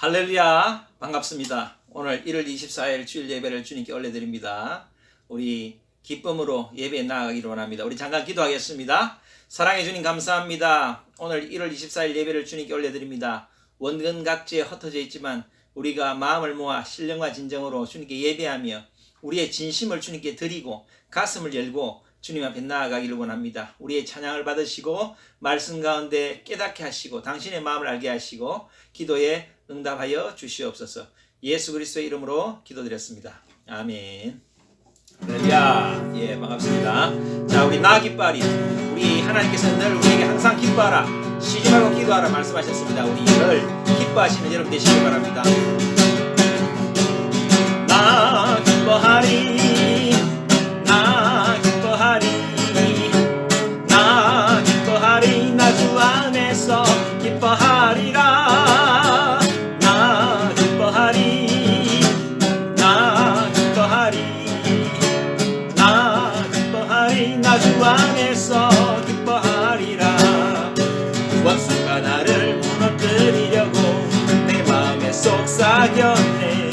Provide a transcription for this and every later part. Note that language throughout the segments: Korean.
할렐루야, 반갑습니다. 오늘 1월 24일 주일 예배를 주님께 올려드립니다. 우리 기쁨으로 예배에 나아가기를 원합니다. 우리 잠깐 기도하겠습니다. 사랑해 주님 감사합니다. 오늘 1월 24일 예배를 주님께 올려드립니다. 원근 각지에 흩어져 있지만 우리가 마음을 모아 신령과 진정으로 주님께 예배하며 우리의 진심을 주님께 드리고 가슴을 열고 주님 앞에 나아가기를 원합니다. 우리의 찬양을 받으시고 말씀 가운데 깨닫게 하시고 당신의 마음을 알게 하시고 기도에 응답하여 주시옵소서. 예수 그리스도의 이름으로 기도드렸습니다. 아멘. 할렐루야. 예, 반갑습니다. 자, 우리 나 기뻐하리. 우리 하나님께서 늘 우리에게 항상 기뻐하라, 쉬지 말고 기도하라 말씀하셨습니다. 우리 늘 기뻐하시는 여러분 되시길 바랍니다. 나 기뻐하리, 나 기뻐하리, 나 기뻐하리, 나 주 안에서 기뻐하리라. 나 기뻐하리, 나 기뻐하리, 나 기뻐하리, 나 주 안에서 기뻐하리라. 원수가 나를 무너뜨리려고 내 마음에 속삭였네.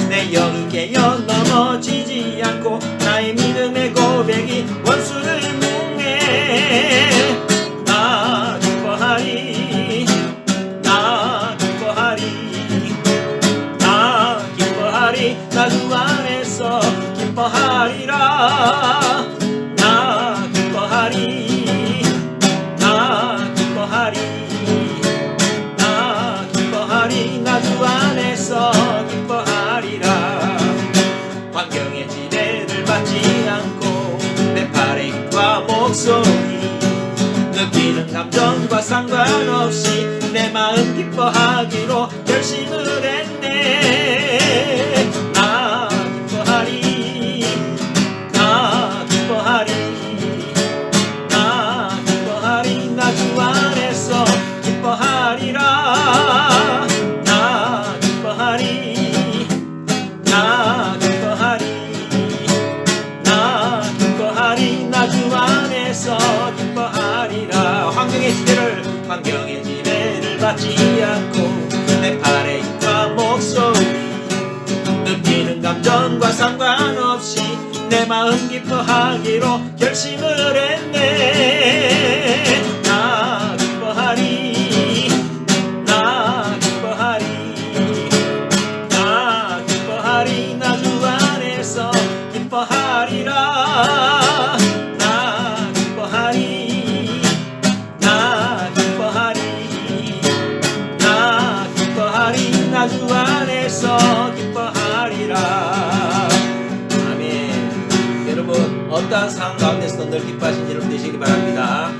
내 영이 깨어 넘어지지 않고 나의 믿음의 고백이 원수를 묵네. 나 기뻐하리, 나 기뻐하리, 나 기뻐하리, 나 주 안에서 기뻐하리라. 나 기뻐하리, 나 기뻐하리, 나 기뻐하리, 나 주 안에서 기뻐하리라. 환경의 지배를 받지 않고 내 팔의 힘과 목소리 느끼는 감정과 상관없이 내 마음 기뻐하기로 결심을 했네. 나 기뻐하리, 나 기뻐하리, 나 기뻐하리, 나 주 안에서 기뻐하리라. 나 기뻐하리, 나 기뻐하리, 나 기뻐하리, 나 주 안에서 기뻐하리라. 환경의 지배를 받지 않고 내 팔의 힘과 목소리 느끼는 감정과 상관없이 내 마음 기뻐하기로 결심을 했네. 나 기뻐하리, 나 기뻐하리, 나 기뻐하리, 나 주 안에서 기뻐하리라. 나 기뻐하리, 나 기뻐하리, 나 기뻐하리, 나 주 안에서 기뻐하리라. 아멘. 여러분, 어떠한 상황 가운데서도 늘 기뻐하신 여러분 되시기 바랍니다.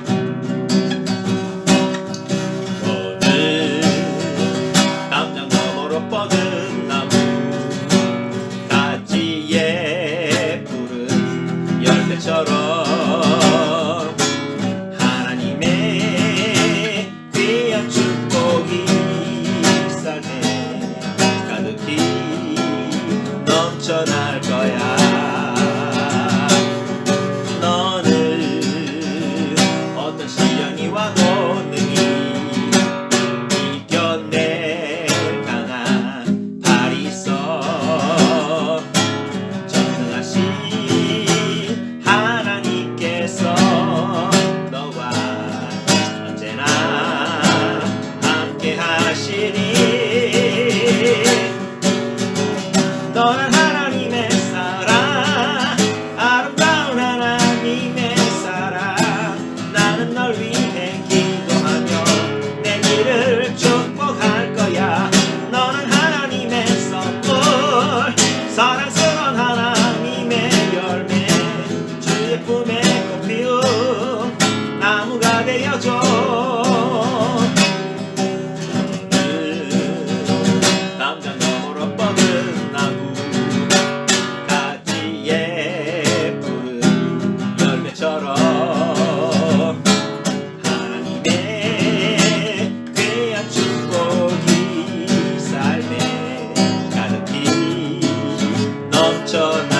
오늘 담장 너머로 뻗은 나무 가지에 푸른 열매처럼 하나님의 귀한 축복이 삶에 가득히 넘쳐날 거야. 너는 어떤 시련이 와도 능히 이겨낼 강한 발이 있어. 전능하신 하나님께서 너와 언제나 함께 하시니. 너는 하나님의 사랑, 아름다운 하나님의 사랑. 나는 널 위해 기도하며 내 길을 축복할 거야. 너는 하나님의 선물, 사랑스러운 하나님의 열매, 주의 품에 꽃피운 나무가 되어줘. 담장 너머로 뻗은 나무 가지에 푸른 열매처럼 하나님의 귀한 축복이 삶에 가득히 넘쳐나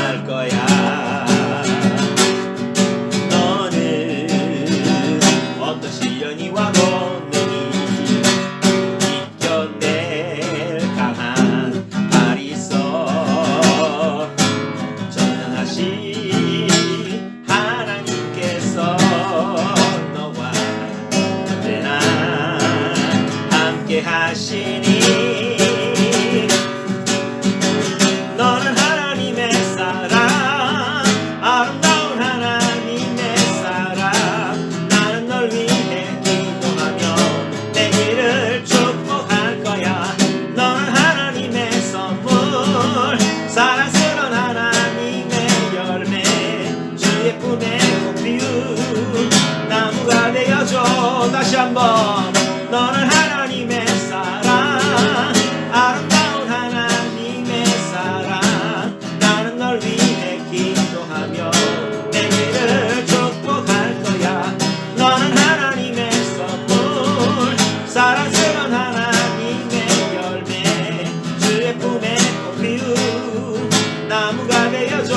나무가 되어줘.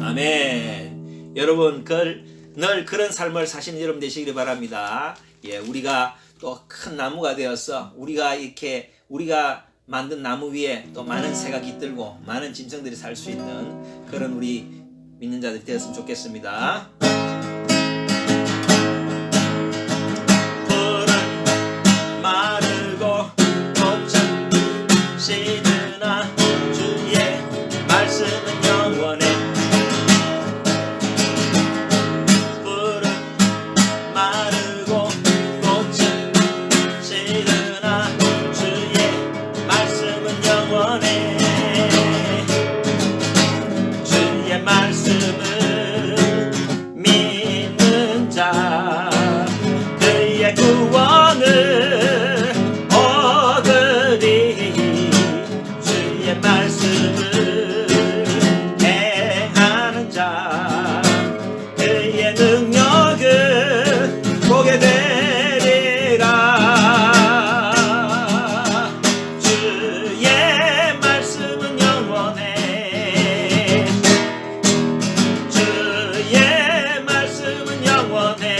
아멘. 여러분 늘 그런 삶을 사시는 여러분 되시기를 바랍니다. 예, 우리가 또 큰 나무가 되어서 우리가 만든 나무 위에 또 많은 새가 깃들고 많은 짐승들이 살 수 있는 그런 우리 믿는 자들이 되었으면 좋겠습니다. 푸른 마르고 꽃은 시드나 주의 말씀은 영원해. 푸른 마르고 꽃은 시드나 주의 말씀은 영원해. 주의 말씀은 믿는 자 그의 구원을 얻으리. 주의 말씀을 행하는 자 그의 능력을 보게 되리라. 주의 말씀은 영원해. 주의 말씀은 영원해.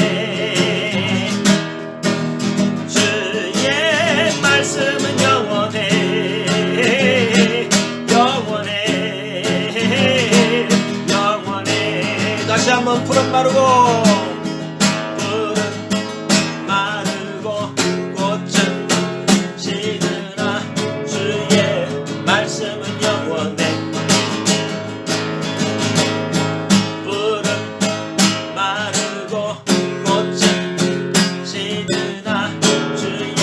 주의 말씀은 영원해. 영원해. 영원해. 다시 한번 푸른 마르고 꽃은 시드나 주의 말씀은 영원해. 푸른 마르고 꽃은 시드나 주의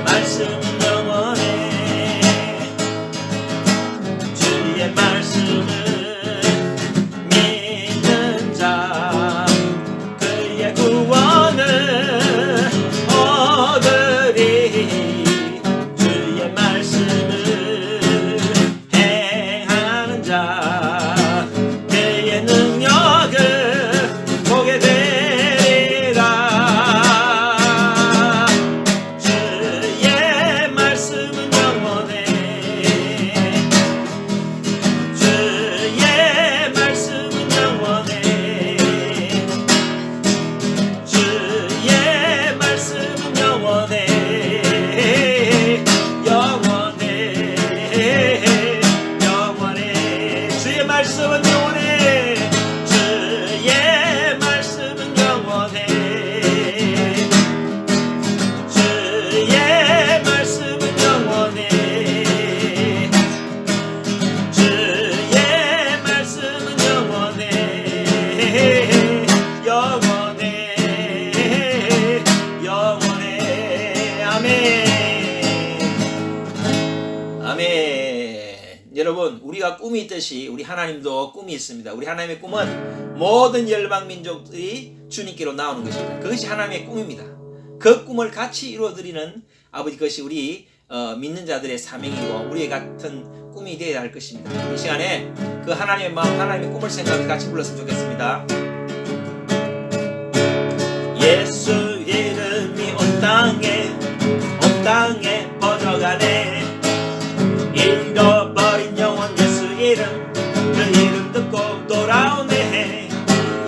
말씀은 영원해. 주의 말씀을 믿는 자 그의 구원을 얻으리. 주의 말씀을 행하는 자 그의 능력을 보게 되리라. 주의 말씀은 영원해. 주의 말씀은 영원해. 주의 말씀은 영원해. 영원해. 영원해. 주의 말씀은 영원해. 주의 말씀은 영원해. 주의 말씀은 영원해. 주의 말씀은 영원해. 영원해. 영원해. 아멘. 아멘. 여러분 우리가 꿈이 있듯이 우리 하나님도 꿈이 있습니다. 우리 하나님의 꿈은 모든 열방 민족들이 주님께로 나오는 것입니다. 그것이 하나님의 꿈입니다. 그 꿈을 같이 이루어드리는 아버지, 그것이 우리 믿는 자들의 사명이고 우리의 같은 꿈이 되어야 할 것입니다. 이 시간에 그 하나님의 마음, 하나님의 꿈을 생각해 같이 불렀으면 좋겠습니다. 예수 이름이 온 땅에 퍼져가네. 잃어버린 영혼 예수 이름, 그 이름 듣고 돌아오네.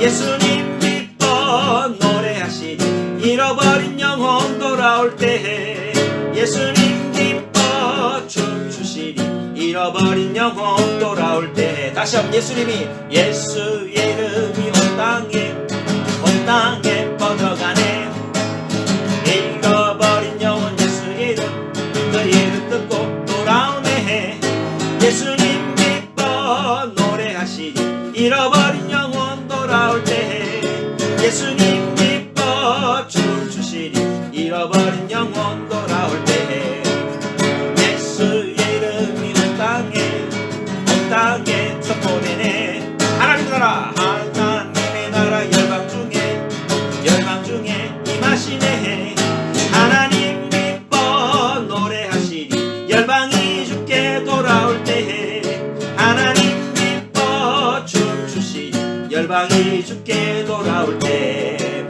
예수님 기뻐 노래하시리. 잃어버린 영혼 돌아올 때 예수님 기뻐 춤추시리. 잃어버린 영혼 돌아올 때. 다시 한번 예수 이름이 온 땅에 퍼져가네. 잃어버린 영혼 예수 이름, 그 이름 듣고 돌아오네. 예수님 기뻐 노래하시리. 잃어버린 영혼 돌아올 때 예수님 기뻐 춤추시리. 잃어버린 영혼 돌아올 때. 예수 이름이 온 땅에 선포되네. 하나님 나라, 하나님의 나라 열방 중에 임하시네. 하나님 기뻐 노래하시리. 열방이 주께 돌아올 때 하나님 기뻐 춤추시리. 열방이 주께 돌아올 때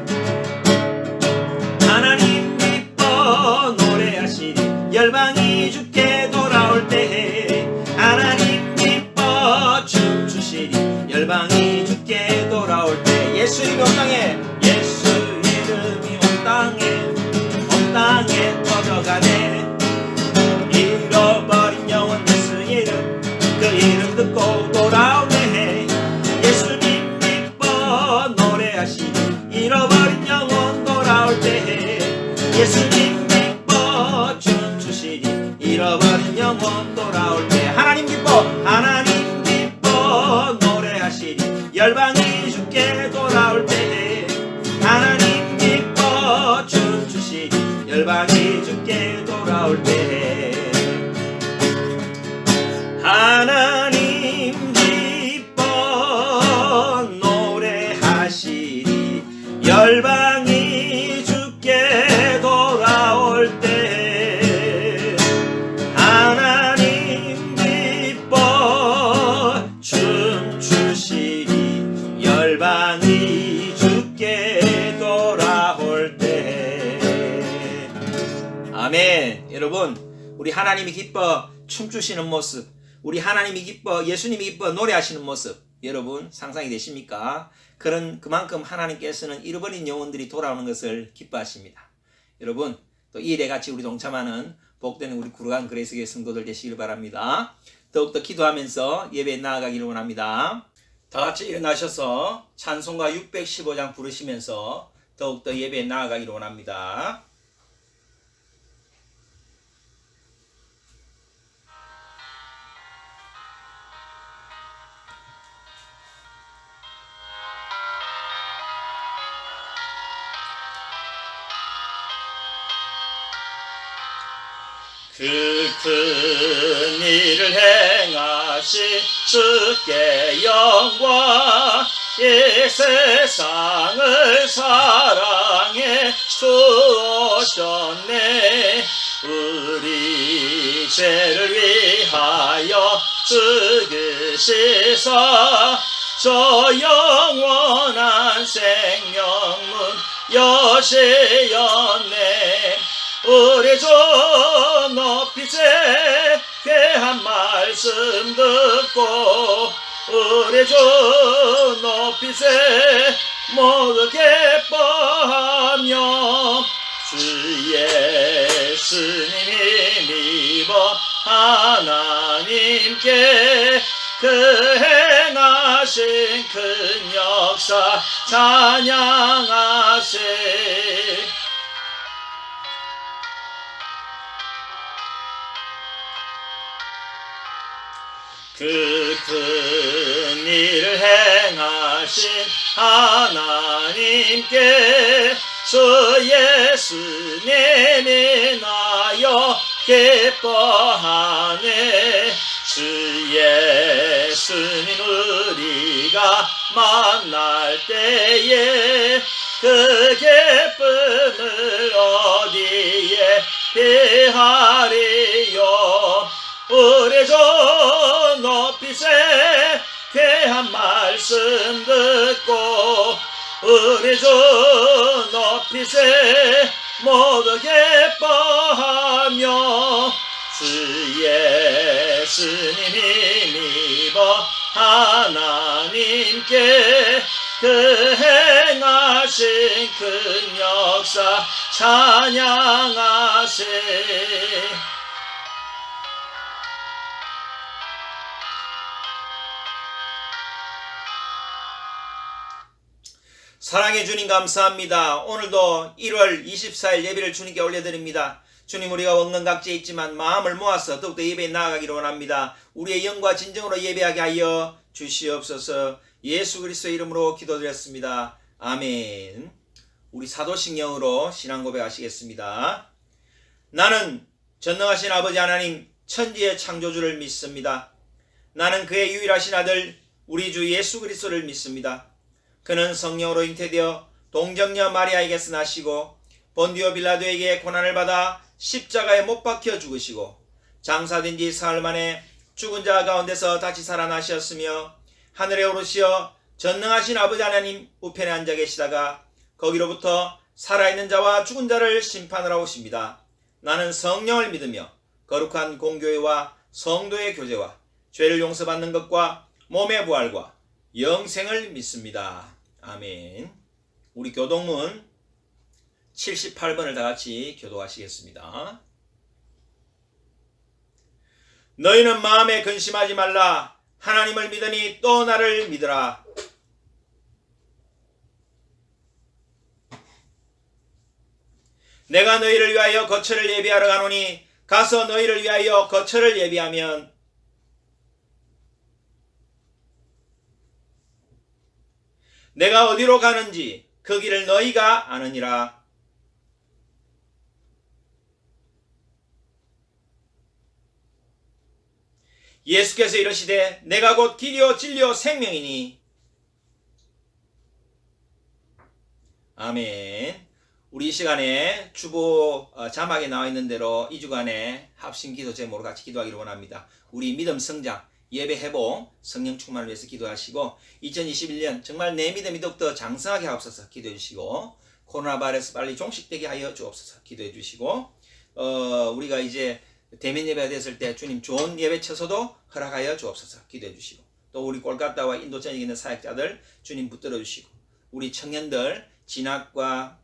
하나님 기뻐 노래하시리. 열방이 주께 돌아올 우리 하나님이 기뻐 춤추시는 모습, 우리 하나님이 기뻐 예수님이 기뻐 노래하시는 모습, 여러분 상상이 되십니까? 그만큼 하나님께서는 잃어버린 영혼들이 돌아오는 것을 기뻐하십니다. 여러분 또 이 일에 같이 우리 동참하는 복된 우리 구르간 그레이스교회 성도들 되시길 바랍니다. 더욱더 기도하면서 예배에 나아가기를 원합니다. 다 같이 일어나셔서 찬송가 615장 부르시면서 더욱더 예배에 나아가기를 원합니다. 그 큰 일을 행하신 주께 영광, 이 세상을 사랑해 주셨네. 우리 죄를 위하여 죽으시사 저 영원한 생명문 여시었네. 우리 주 높이 죄쾌한 말씀 듣고 우리 주 높이 죄 모두 기뻐하며 주 예수님이 믿어 하나님께 그 행하신 큰 역사 찬양하세. 그 큰 일을 행하신 하나님께 주 예수님이 나여 기뻐하네. 주 예수님 우리가 만날 때에 그 기쁨을 어디에 비하리요. 우리 주 높이 죄쾌한 말씀 듣고 우리 주 높이 죄 모두 기뻐하며 주 예수님이 믿어 하나님께 그 행하신 큰 역사 찬양하세. 사랑해 주님 감사합니다. 오늘도 1월 24일 예배를 주님께 올려드립니다. 주님 우리가 먹는 각지에 있지만 마음을 모아서 더욱더 예배에 나아가기를 원합니다. 우리의 영과 진정으로 예배하게 하여 주시옵소서. 예수 그리스도의 이름으로 기도드렸습니다. 아멘. 우리 사도신경으로 신앙 고백하시겠습니다. 나는 전능하신 아버지 하나님 천지의 창조주를 믿습니다. 나는 그의 유일하신 아들 우리 주 예수 그리스도를 믿습니다. 그는 성령으로 잉태되어 동정녀 마리아에게서 나시고 본디오 빌라도에게 고난을 받아 십자가에 못 박혀 죽으시고 장사된 지 사흘 만에 죽은 자 가운데서 다시 살아나셨으며 하늘에 오르시어 전능하신 아버지 하나님 우편에 앉아 계시다가 거기로부터 살아있는 자와 죽은 자를 심판하러 오십니다. 나는 성령을 믿으며 거룩한 공교회와 성도의 교제와 죄를 용서받는 것과 몸의 부활과 영생을 믿습니다. 아멘. 우리 교동문 78번을 다같이 교도하시겠습니다. 너희는 마음에 근심하지 말라. 하나님을 믿으니 또 나를 믿으라. 내가 너희를 위하여 거처를 예비하러 가노니 가서 너희를 위하여 거처를 예비하면 내가 어디로 가는지 그 길을 너희가 아느니라. 예수께서 이르시되 내가 곧 길이요 진리요 생명이니. 아멘. 우리 이 시간에 주보 자막에 나와 있는 대로 이 주간에 합심 기도 제목으로 같이 기도하기를 원합니다. 우리 믿음 성장, 예배 회복, 성령 충만을 위해서 기도하시고 2021년 정말 내 믿음이 더욱더 장성하게 하옵소서 기도해 주시고 코로나 바이러스 빨리 종식되게 하여 주옵소서 기도해 주시고 우리가 이제 대면 예배가 됐을 때 주님 좋은 예배 처소도 허락하여 주옵소서. 기도해 주시고, 또 우리 콜카타와 인도 전역에 있는 사역자들 주님 붙들어 주시고, 우리 청년들 진학과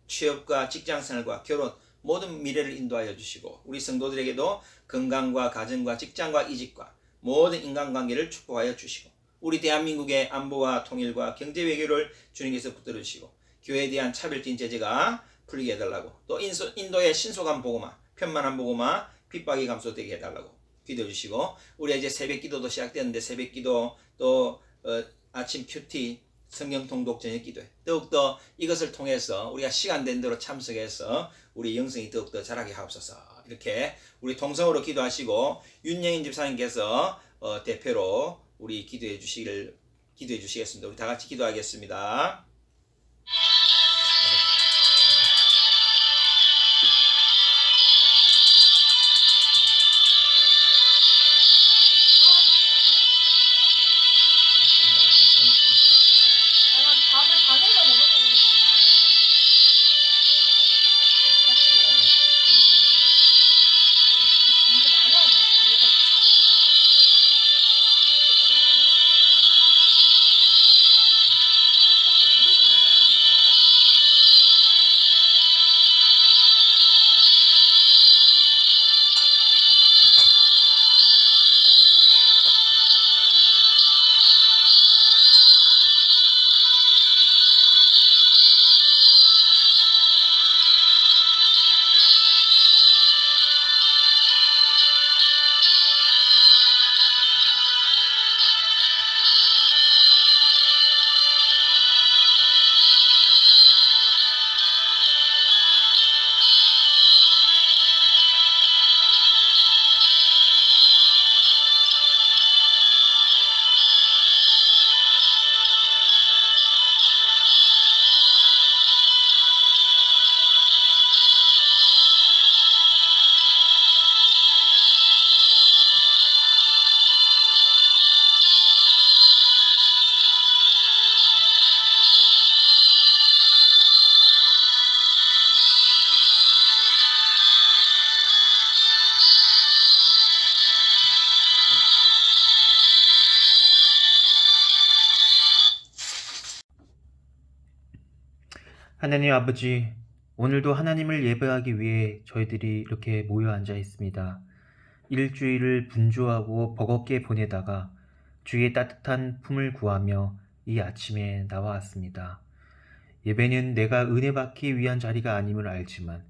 취업과 직장생활과 결혼 모든 미래를 인도하여 주시고, 우리 성도들에게도 건강과 가정과 직장과 이직과 모든 인간관계를 축복하여 주시고, 우리 대한민국의 안보와 통일과 경제 외교를 주님께서 붙들어 주시고, 교회에 대한 차별적인 제재가 풀리게 해달라고, 또 인도의 신속한 복음화, 편만한 복음화, 핍박이 감소되게 해달라고 기도해 주시고, 우리 이제 새벽 기도도 시작되는데 새벽 기도, 또 아침 큐티, 성경 통독, 저녁 기도회, 더욱더 이것을 통해서 우리가 시간 된 대로 참석해서 우리 영성이 더욱더 자라게 하옵소서. 이렇게 우리 통성으로 기도하시고, 윤영인 집사님께서 대표로 우리 기도해 주시겠습니다. 우리 다 같이 기도하겠습니다. 하나님 아버지, 오늘도 하나님을 예배하기 위해 저희들이 이렇게 모여 앉아 있습니다. 일주일을 분주하고 버겁게 보내다가 주의 따뜻한 품을 구하며 이 아침에 나와왔습니다. 예배는 내가 은혜 받기 위한 자리가 아님을 알지만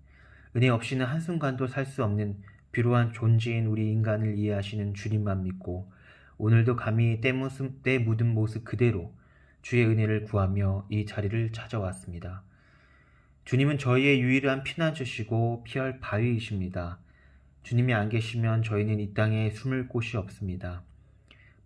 은혜 없이는 한순간도 살 수 없는 비루한 존재인 우리 인간을 이해하시는 주님만 믿고 오늘도 감히 때 묻은 모습 그대로 주의 은혜를 구하며 이 자리를 찾아왔습니다. 주님은 저희의 유일한 피난처시고 피할 바위이십니다. 주님이 안 계시면 저희는 이 땅에 숨을 곳이 없습니다.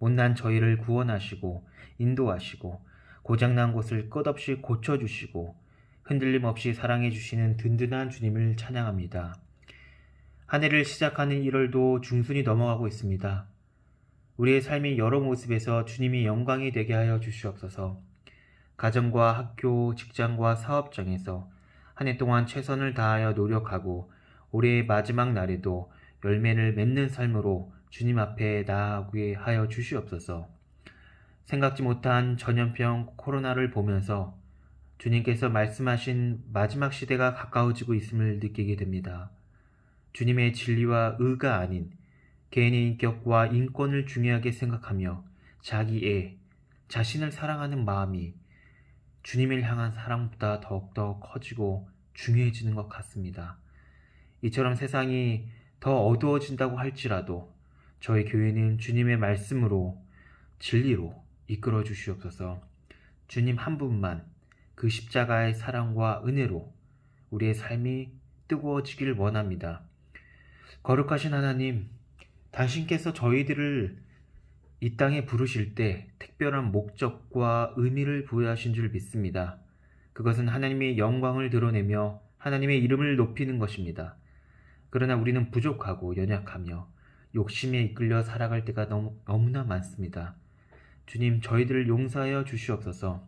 못난 저희를 구원하시고 인도하시고 고장난 곳을 끝없이 고쳐주시고 흔들림 없이 사랑해 주시는 든든한 주님을 찬양합니다. 한 해를 시작하는 1월도 중순이 넘어가고 있습니다. 우리의 삶의 여러 모습에서 주님이 영광이 되게 하여 주시옵소서. 가정과 학교, 직장과 사업장에서 한 해 동안 최선을 다하여 노력하고 올해의 마지막 날에도 열매를 맺는 삶으로 주님 앞에 나아가게 하여 주시옵소서. 생각지 못한 전염병 코로나를 보면서 주님께서 말씀하신 마지막 시대가 가까워지고 있음을 느끼게 됩니다. 주님의 진리와 의가 아닌 개인의 인격과 인권을 중요하게 생각하며 자기의 자신을 사랑하는 마음이 주님을 향한 사랑보다 더욱더 커지고 중요해지는 것 같습니다. 이처럼 세상이 더 어두워진다고 할지라도 저희 교회는 주님의 말씀으로 진리로 이끌어 주시옵소서. 주님 한 분만 그 십자가의 사랑과 은혜로 우리의 삶이 뜨거워지길 원합니다. 거룩하신 하나님, 당신께서 저희들을 이 땅에 부르실 때 특별한 목적과 의미를 부여하신 줄 믿습니다. 그것은 하나님의 영광을 드러내며 하나님의 이름을 높이는 것입니다. 그러나 우리는 부족하고 연약하며 욕심에 이끌려 살아갈 때가 너무나 많습니다. 주님, 저희들을 용서하여 주시옵소서.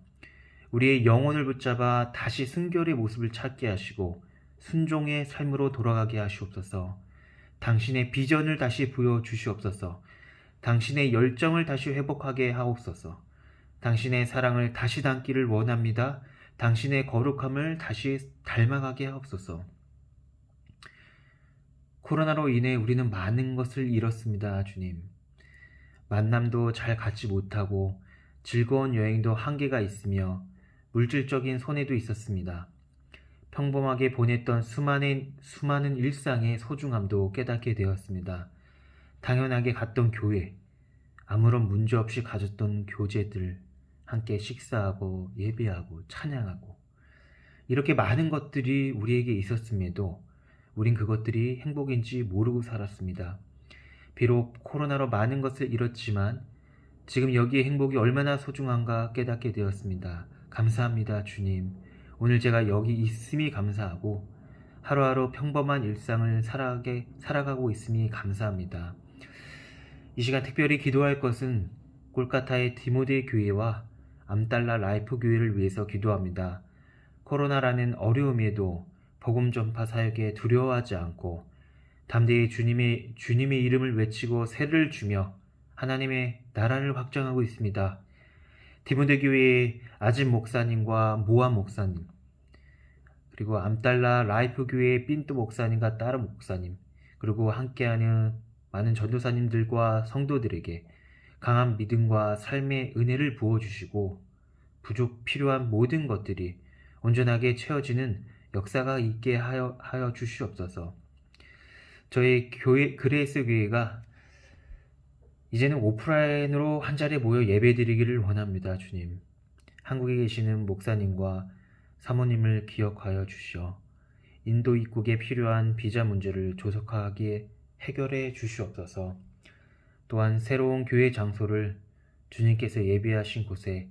우리의 영혼을 붙잡아 다시 순결의 모습을 찾게 하시고 순종의 삶으로 돌아가게 하시옵소서. 당신의 비전을 다시 보여주시옵소서. 당신의 열정을 다시 회복하게 하옵소서. 당신의 사랑을 다시 담기를 원합니다. 당신의 거룩함을 다시 닮아가게 하옵소서. 코로나로 인해 우리는 많은 것을 잃었습니다, 주님. 만남도 잘 갖지 못하고 즐거운 여행도 한계가 있으며 물질적인 손해도 있었습니다. 평범하게 보냈던 수많은 일상의 소중함도 깨닫게 되었습니다. 당연하게 갔던 교회, 아무런 문제 없이 가졌던 교제들, 함께 식사하고 예배하고 찬양하고 이렇게 많은 것들이 우리에게 있었음에도 우린 그것들이 행복인지 모르고 살았습니다. 비록 코로나로 많은 것을 잃었지만 지금 여기에 행복이 얼마나 소중한가 깨닫게 되었습니다. 감사합니다, 주님. 오늘 제가 여기 있음이 감사하고 하루하루 평범한 일상을 살아가고 있음이 감사합니다. 이 시간 특별히 기도할 것은 콜카타의 디모데 교회와 암달라 라이프 교회를 위해서 기도합니다. 코로나라는 어려움에도 복음 전파 사역에 두려워하지 않고 담대히 주님의 이름을 외치고 세를 주며 하나님의 나라를 확장하고 있습니다. 디모데 교회의 아집 목사님과 모함 목사님, 그리고 암달라 라이프 교회의 빈또 목사님과 따르 목사님, 그리고 함께하는 많은 전도사님들과 성도들에게 강한 믿음과 삶의 은혜를 부어주시고 필요한 모든 것들이 온전하게 채워지는 역사가 있게 하여 주시옵소서. 저희 교회, 그레이스 교회가 이제는 오프라인으로 한자리에 모여 예배드리기를 원합니다, 주님. 한국에 계시는 목사님과 사모님을 기억하여 주시어 인도 입국에 필요한 비자 문제를 조속하게 해결해 주시옵소서. 또한 새로운 교회 장소를 주님께서 예비하신 곳에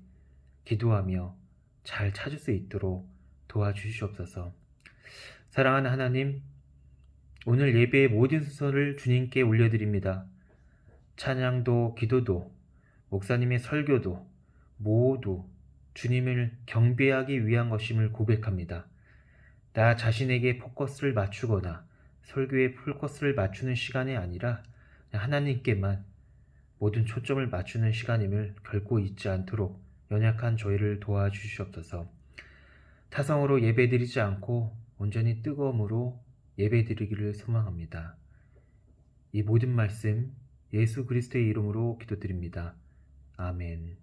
기도하며 잘 찾을 수 있도록 도와주시옵소서. 사랑하는 하나님, 오늘 예배의 모든 순서를 주님께 올려드립니다. 찬양도 기도도 목사님의 설교도 모두 주님을 경배하기 위한 것임을 고백합니다. 나 자신에게 포커스를 맞추거나 설교에 포커스를 맞추는 시간이 아니라 하나님께만 모든 초점을 맞추는 시간임을 결코 잊지 않도록 연약한 저희를 도와주시옵소서. 타성으로 예배드리지 않고 온전히 뜨거움으로 예배드리기를 소망합니다. 이 모든 말씀 예수 그리스도의 이름으로 기도드립니다. 아멘.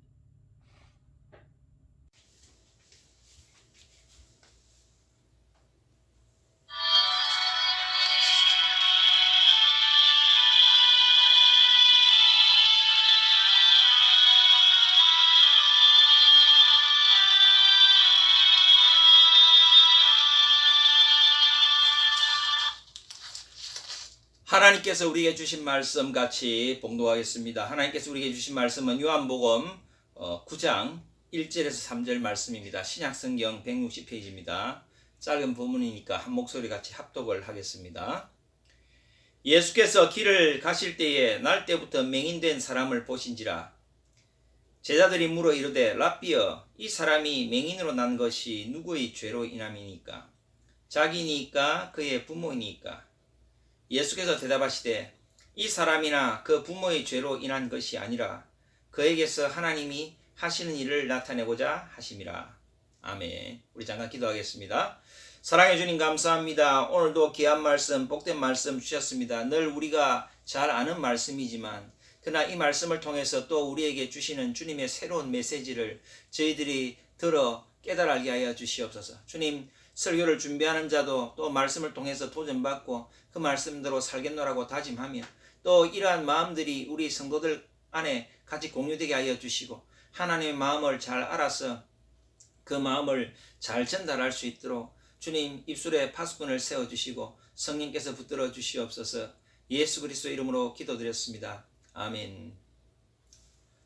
하나님께서 우리에게 주신 말씀 같이 봉독하겠습니다. 하나님께서 우리에게 주신 말씀은 요한복음 9장 1절에서 3절 말씀입니다. 신약성경 160페이지입니다. 짧은 본문이니까 한 목소리 같이 합독을 하겠습니다. 예수께서 길을 가실 때에 날 때부터 맹인된 사람을 보신지라. 제자들이 물어 이르되 랍비여, 이 사람이 맹인으로 난 것이 누구의 죄로 인함이니까? 자기니까 그의 부모이니까? 예수께서 대답하시되 이 사람이나 그 부모의 죄로 인한 것이 아니라 그에게서 하나님이 하시는 일을 나타내고자 하심이라. 아멘. 우리 잠깐 기도하겠습니다. 사랑해 주님 감사합니다. 오늘도 귀한 말씀, 복된 말씀 주셨습니다. 늘 우리가 잘 아는 말씀이지만 그러나 이 말씀을 통해서 또 우리에게 주시는 주님의 새로운 메시지를 저희들이 들어 깨달아 알게 하여 주시옵소서. 주님, 설교를 준비하는 자도 또 말씀을 통해서 도전받고 그 말씀대로 살겠노라고 다짐하며 또 이러한 마음들이 우리 성도들 안에 같이 공유되게 하여 주시고 하나님의 마음을 잘 알아서 그 마음을 잘 전달할 수 있도록 주님 입술에 파수꾼을 세워주시고 성령께서 붙들어 주시옵소서. 예수 그리스도 이름으로 기도드렸습니다. 아멘.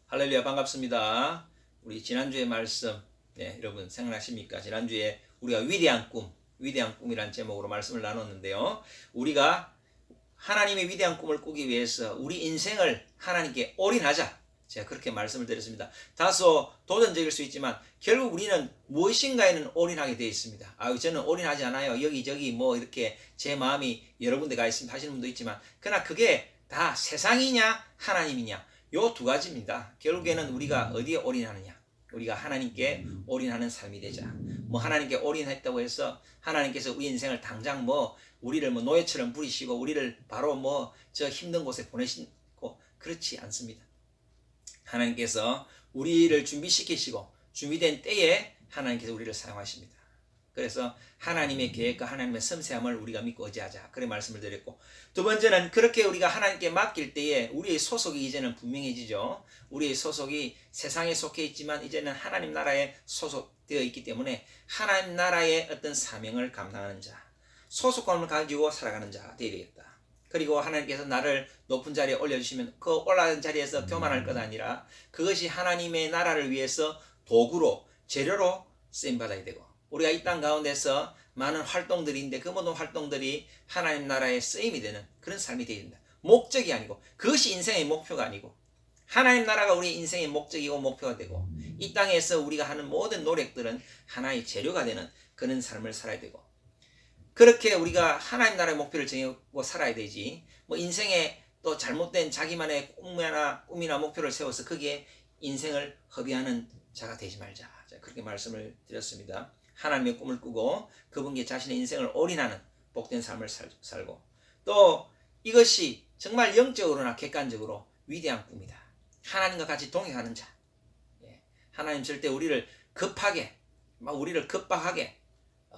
할렐루야, 반갑습니다. 우리 지난주의 말씀, 여러분 생각나십니까? 지난주에 우리가 위대한 꿈이란 제목으로 말씀을 나눴는데요. 우리가 하나님의 위대한 꿈을 꾸기 위해서 우리 인생을 하나님께 올인하자. 제가 그렇게 말씀을 드렸습니다. 다소 도전적일 수 있지만 결국 우리는 무엇인가에는 올인하게 되어 있습니다. 저는 올인하지 않아요. 여기저기 뭐 이렇게 제 마음이 여러 군데 가 있습니다 하시는 분도 있지만, 그러나 그게 다 세상이냐 하나님이냐, 요 두 가지입니다. 결국에는 우리가 어디에 올인하느냐, 우리가 하나님께 올인하는 삶이 되자. 뭐 하나님께 올인했다고 해서 하나님께서 우리 인생을 당장 뭐 우리를 뭐 노예처럼 부리시고 우리를 바로 뭐 저 힘든 곳에 보내시고 그렇지 않습니다. 하나님께서 우리를 준비시키시고 준비된 때에 하나님께서 우리를 사용하십니다. 그래서 하나님의 계획과 하나님의 섬세함을 우리가 믿고 의지하자, 그런 말씀을 드렸고, 두 번째는 그렇게 우리가 하나님께 맡길 때에 우리의 소속이 이제는 분명해지죠. 우리의 소속이 세상에 속해 있지만 이제는 하나님 나라에 소속되어 있기 때문에 하나님 나라의 어떤 사명을 감당하는 자, 소속감을 가지고 살아가는 자가 되어야 되겠다. 그리고 하나님께서 나를 높은 자리에 올려주시면 그 올라간 자리에서 교만할 것 아니라 그것이 하나님의 나라를 위해서 도구로, 재료로 쓰임받아야 되고, 우리가 이 땅 가운데서 많은 활동들이 있는데 그 모든 활동들이 하나님 나라에 쓰임이 되는 그런 삶이 되어야 된다. 목적이 아니고, 그것이 인생의 목표가 아니고, 하나님 나라가 우리 인생의 목적이고 목표가 되고, 이 땅에서 우리가 하는 모든 노력들은 하나의 재료가 되는 그런 삶을 살아야 되고, 그렇게 우리가 하나님 나라의 목표를 정하고 살아야 되지, 뭐 인생에 또 잘못된 자기만의 꿈이나 목표를 세워서 거기에 인생을 허비하는 자가 되지 말자. 그렇게 말씀을 드렸습니다. 하나님의 꿈을 꾸고 그분께 자신의 인생을 올인하는 복된 삶을 살고, 또 이것이 정말 영적으로나 객관적으로 위대한 꿈이다. 하나님과 같이 동행하는 자. 하나님 절대 우리를 급하게, 우리를 급박하게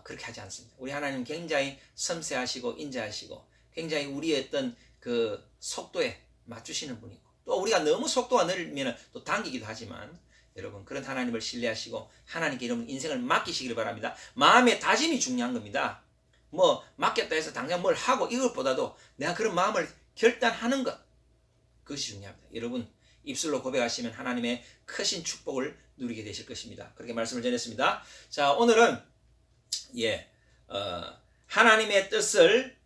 그렇게 하지 않습니다. 우리 하나님 굉장히 섬세하시고 인자하시고 굉장히 우리의 어떤 그 속도에 맞추시는 분이고, 또 우리가 너무 속도가 느리면 또 당기기도 하지만, 여러분 그런 하나님을 신뢰하시고 하나님께 여러분 인생을 맡기시기를 바랍니다. 마음의 다짐이 중요한 겁니다. 뭐 맡겼다 해서 당장 뭘 하고 이것보다도 내가 그런 마음을 결단하는 것, 그것이 중요합니다. 여러분 입술로 고백하시면 하나님의 크신 축복을 누리게 되실 것입니다. 그렇게 말씀을 전했습니다. 자, 오늘은 하나님의 뜻을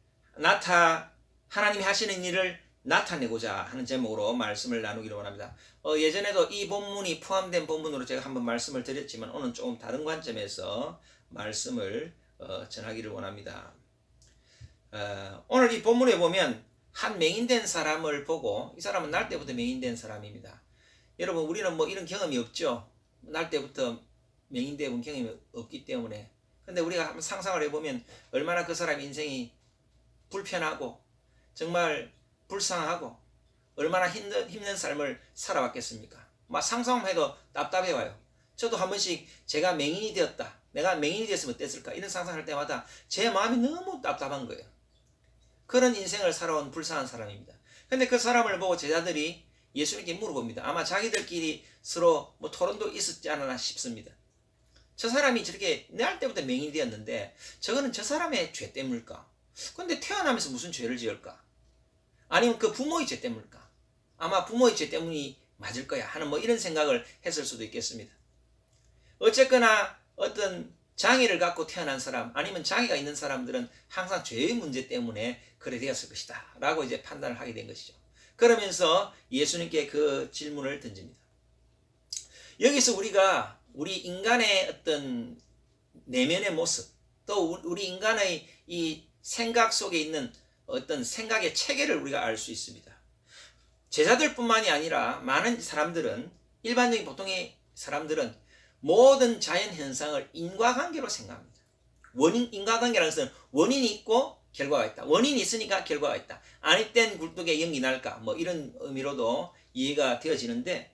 하나님이 하시는 일을 나타내고자 하는 제목으로 말씀을 나누기를 원합니다. 예전에도 이 본문이 포함된 본문으로 제가 한번 말씀을 드렸지만 오늘 조금 다른 관점에서 말씀을 전하기를 원합니다. 오늘 이 본문에 보면 한 맹인된 사람을 보고, 이 사람은 날 때부터 맹인된 사람입니다. 여러분 우리는 뭐 이런 경험이 없죠. 날 때부터 맹인되어 본 경험이 없기 때문에. 근데 우리가 한번 상상을 해보면 얼마나 그 사람 인생이 불편하고 정말 불쌍하고 얼마나 힘든 삶을 살아왔겠습니까? 막 상상만 해도 답답해 와요. 저도 한 번씩 제가 맹인이 되었다, 내가 맹인이 되었으면 어땠을까, 이런 상상할 때마다 제 마음이 너무 답답한 거예요. 그런 인생을 살아온 불쌍한 사람입니다. 근데 그 사람을 보고 제자들이 예수님께 물어봅니다. 아마 자기들끼리 서로 뭐 토론도 있었지 않았나 싶습니다. 저 사람이 저렇게 날 때부터 맹인이 되었는데 저거는 저 사람의 죄 때문일까? 근데 태어나면서 무슨 죄를 지을까? 아니면 그 부모의 죄 때문일까? 아마 부모의 죄 때문이 맞을 거야 하는 뭐 이런 생각을 했을 수도 있겠습니다. 어쨌거나 어떤 장애를 갖고 태어난 사람, 아니면 장애가 있는 사람들은 항상 죄의 문제 때문에 그래 되었을 것이다 라고 이제 판단을 하게 된 것이죠. 그러면서 예수님께 그 질문을 던집니다. 여기서 우리가 우리 인간의 어떤 내면의 모습, 또 우리 인간의 이 생각 속에 있는 어떤 생각의 체계를 우리가 알 수 있습니다. 제자들뿐만이 아니라 많은 사람들은, 일반적인 보통의 사람들은 모든 자연 현상을 인과관계로 생각합니다. 인과관계라는 것은 원인이 있고 결과가 있다. 원인이 있으니까 결과가 있다. 아니 땐 굴뚝에 연기 날까, 뭐 이런 의미로도 이해가 되어지는데,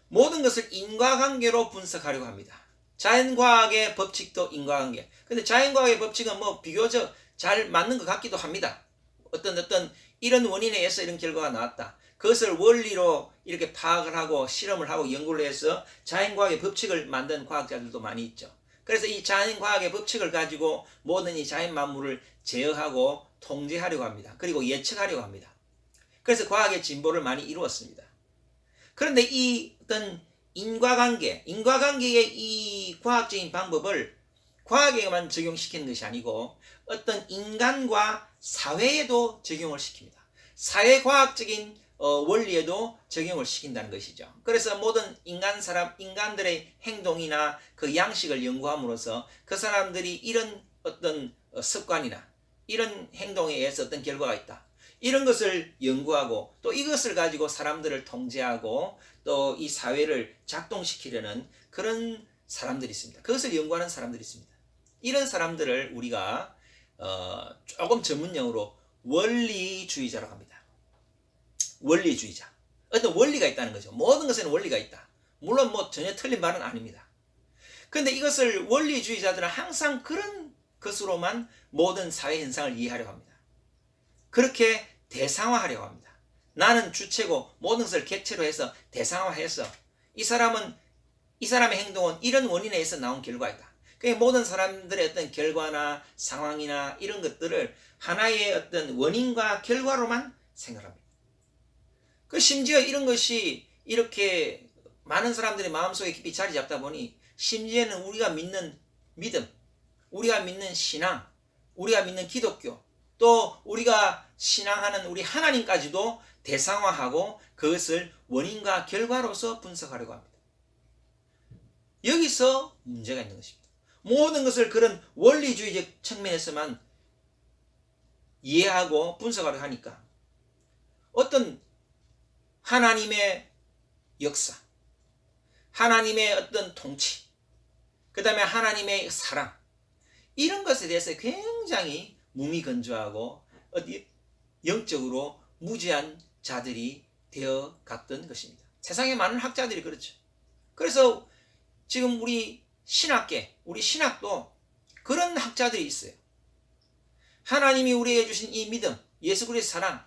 모든 것을 인과관계로 분석하려고 합니다. 자연과학의 법칙도 인과관계. 근데 자연과학의 법칙은 뭐 비교적 잘 맞는 것 같기도 합니다. 어떤 이런 원인에 의해서 이런 결과가 나왔다. 그것을 원리로 이렇게 파악을 하고 실험을 하고 연구를 해서 자연과학의 법칙을 만든 과학자들도 많이 있죠. 그래서 이 자연과학의 법칙을 가지고 모든 이 자연 만물을 제어하고 통제하려고 합니다. 그리고 예측하려고 합니다. 그래서 과학의 진보를 많이 이루었습니다. 그런데 이 어떤 인과관계의 이 과학적인 방법을 과학에만 적용시키는 것이 아니고 어떤 인간과 사회에도 적용을 시킵니다. 사회과학적인 원리에도 적용을 시킨다는 것이죠. 그래서 모든 인간들의 행동이나 그 양식을 연구함으로써 그 사람들이 이런 어떤 습관이나 이런 행동에 의해서 어떤 결과가 있다. 이런 것을 연구하고 또 이것을 가지고 사람들을 통제하고 또 이 사회를 작동시키려는 그런 사람들이 있습니다. 그것을 연구하는 사람들이 있습니다. 이런 사람들을 우리가 조금 전문용어로 원리주의자라고 합니다. 원리주의자. 어떤 원리가 있다는 거죠. 모든 것에는 원리가 있다. 물론 뭐 전혀 틀린 말은 아닙니다. 그런데 이것을 원리주의자들은 항상 그런 것으로만 모든 사회 현상을 이해하려고 합니다. 그렇게 대상화하려고 합니다. 나는 주체고 모든 것을 객체로 해서 대상화해서 이 사람의 행동은 이런 원인에 의해서 나온 결과이다. 그러니까 모든 사람들의 어떤 결과나 상황이나 이런 것들을 하나의 어떤 원인과 결과로만 생각합니다. 그 심지어 이런 것이 이렇게 많은 사람들의 마음속에 깊이 자리 잡다 보니 심지어는 우리가 믿는 믿음, 우리가 믿는 신앙, 우리가 믿는 기독교, 또 우리가 신앙하는 우리 하나님까지도 대상화하고 그것을 원인과 결과로서 분석하려고 합니다. 여기서 문제가 있는 것입니다. 모든 것을 그런 원리주의적 측면에서만 이해하고 분석하려고 하니까 어떤 하나님의 역사, 하나님의 어떤 통치, 그 다음에 하나님의 사랑, 이런 것에 대해서 굉장히 무미건조하고 영적으로 무지한 자들이 되어 갔던 것입니다. 세상에 많은 학자들이 그렇죠. 그래서 지금 우리 신학계, 우리 신학도 그런 학자들이 있어요. 하나님이 우리에게 주신 이 믿음, 예수 그리스도의 사랑,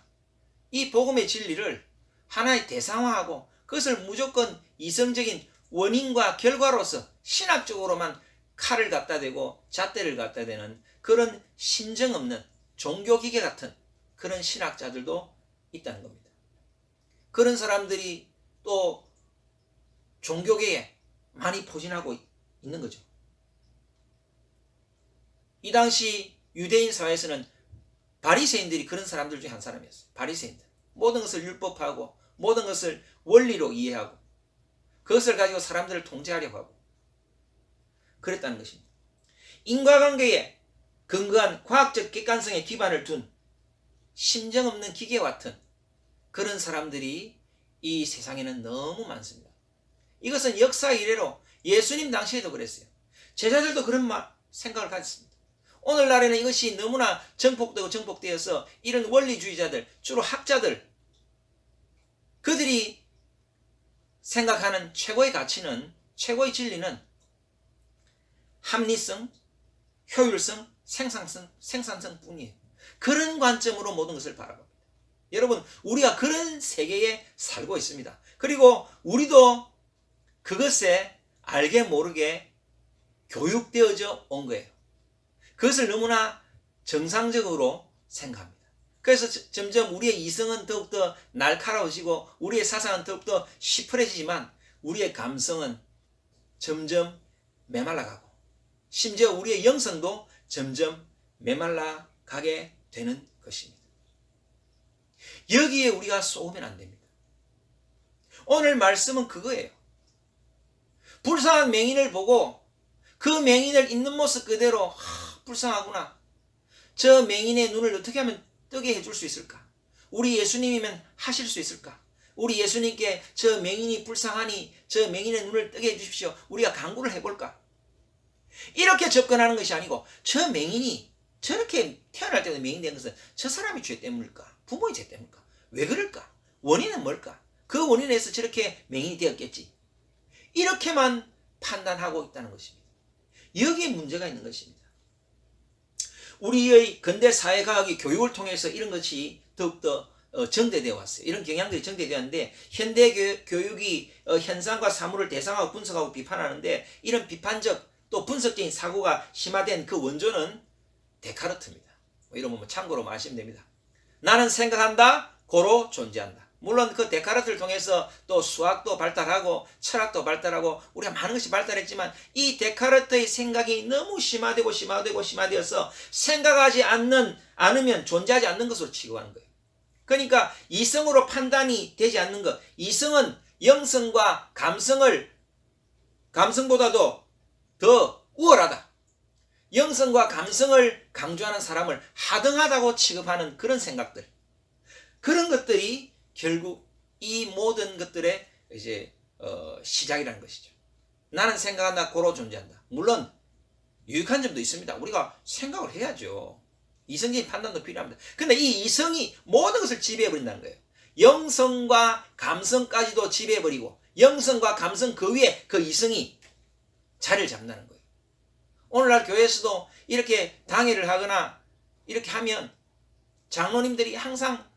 이 복음의 진리를 하나의 대상화하고 그것을 무조건 이성적인 원인과 결과로서 신학적으로만 칼을 갖다 대고 잣대를 갖다 대는 그런 신정 없는 종교기계 같은 그런 신학자들도 있다는 겁니다. 그런 사람들이 또 종교계에 많이 포진하고 있는 거죠. 이 당시 유대인 사회에서는 바리새인들이 그런 사람들 중에 한 사람이었어요. 바리새인들. 모든 것을 율법하고 모든 것을 원리로 이해하고 그것을 가지고 사람들을 통제하려고 하고 그랬다는 것입니다. 인과관계에 근거한 과학적 객관성에 기반을 둔 심정 없는 기계와 같은 그런 사람들이 이 세상에는 너무 많습니다. 이것은 역사 이래로 예수님 당시에도 그랬어요. 제자들도 그런 생각을 가졌습니다. 오늘날에는 이것이 너무나 정복되어서 이런 원리주의자들, 주로 학자들, 그들이 생각하는 최고의 가치는, 최고의 진리는 합리성, 효율성, 생산성 뿐이에요. 그런 관점으로 모든 것을 바라봅니다. 여러분, 우리가 그런 세계에 살고 있습니다. 그리고 우리도 그것에 알게 모르게 교육되어져 온 거예요. 그것을 너무나 정상적으로 생각합니다. 그래서 점점 우리의 이성은 더욱더 날카로워지고 우리의 사상은 더욱더 시퍼래지지만 우리의 감성은 점점 메말라가고 심지어 우리의 영성도 점점 메말라가게 되는 것입니다. 여기에 우리가 쏘면 안 됩니다. 오늘 말씀은 그거예요. 불쌍한 맹인을 보고 그 맹인을 있는 모습 그대로 불쌍하구나. 저 맹인의 눈을 어떻게 하면 뜨게 해줄 수 있을까? 우리 예수님이면 하실 수 있을까? 우리 예수님께 저 맹인이 불쌍하니 저 맹인의 눈을 뜨게 해주십시오. 우리가 간구를 해볼까? 이렇게 접근하는 것이 아니고 저 맹인이 저렇게 태어날 때부터 맹인 된 것은 저 사람이 죄 때문일까? 부모의 죄 때문일까? 왜 그럴까? 원인은 뭘까? 그 원인에서 저렇게 맹인이 되었겠지. 이렇게만 판단하고 있다는 것입니다. 여기에 문제가 있는 것입니다. 우리의 근대 사회과학의 교육을 통해서 이런 것이 더욱더 정대되어 왔어요. 이런 경향들이 정대되어 왔는데 현대 교육이 현상과 사물을 대상하고 분석하고 비판하는데 이런 비판적 또 분석적인 사고가 심화된 그 원조는 데카르트입니다. 이런 거 참고로 아시면 됩니다. 나는 생각한다, 고로 존재한다. 물론 그 데카르트를 통해서 또 수학도 발달하고 철학도 발달하고 우리가 많은 것이 발달했지만 이 데카르트의 생각이 너무 심화되어서 생각하지 않으면 존재하지 않는 것으로 취급하는 거예요. 그러니까 이성으로 판단이 되지 않는 것. 이성은 영성과 감성보다도 더 우월하다. 영성과 감성을 강조하는 사람을 하등하다고 취급하는 그런 생각들. 그런 것들이 결국 이 모든 것들의 이제 시작이라는 것이죠. 나는 생각한다, 고로 존재한다. 물론 유익한 점도 있습니다. 우리가 생각을 해야죠. 이성적인 판단도 필요합니다. 근데 이 이성이 모든 것을 지배해버린다는 거예요. 영성과 감성까지도 지배해버리고 영성과 감성 그 위에 그 이성이 자리를 잡는다는 거예요. 오늘날 교회에서도 이렇게 당회를 하거나 이렇게 하면 장로님들이 항상,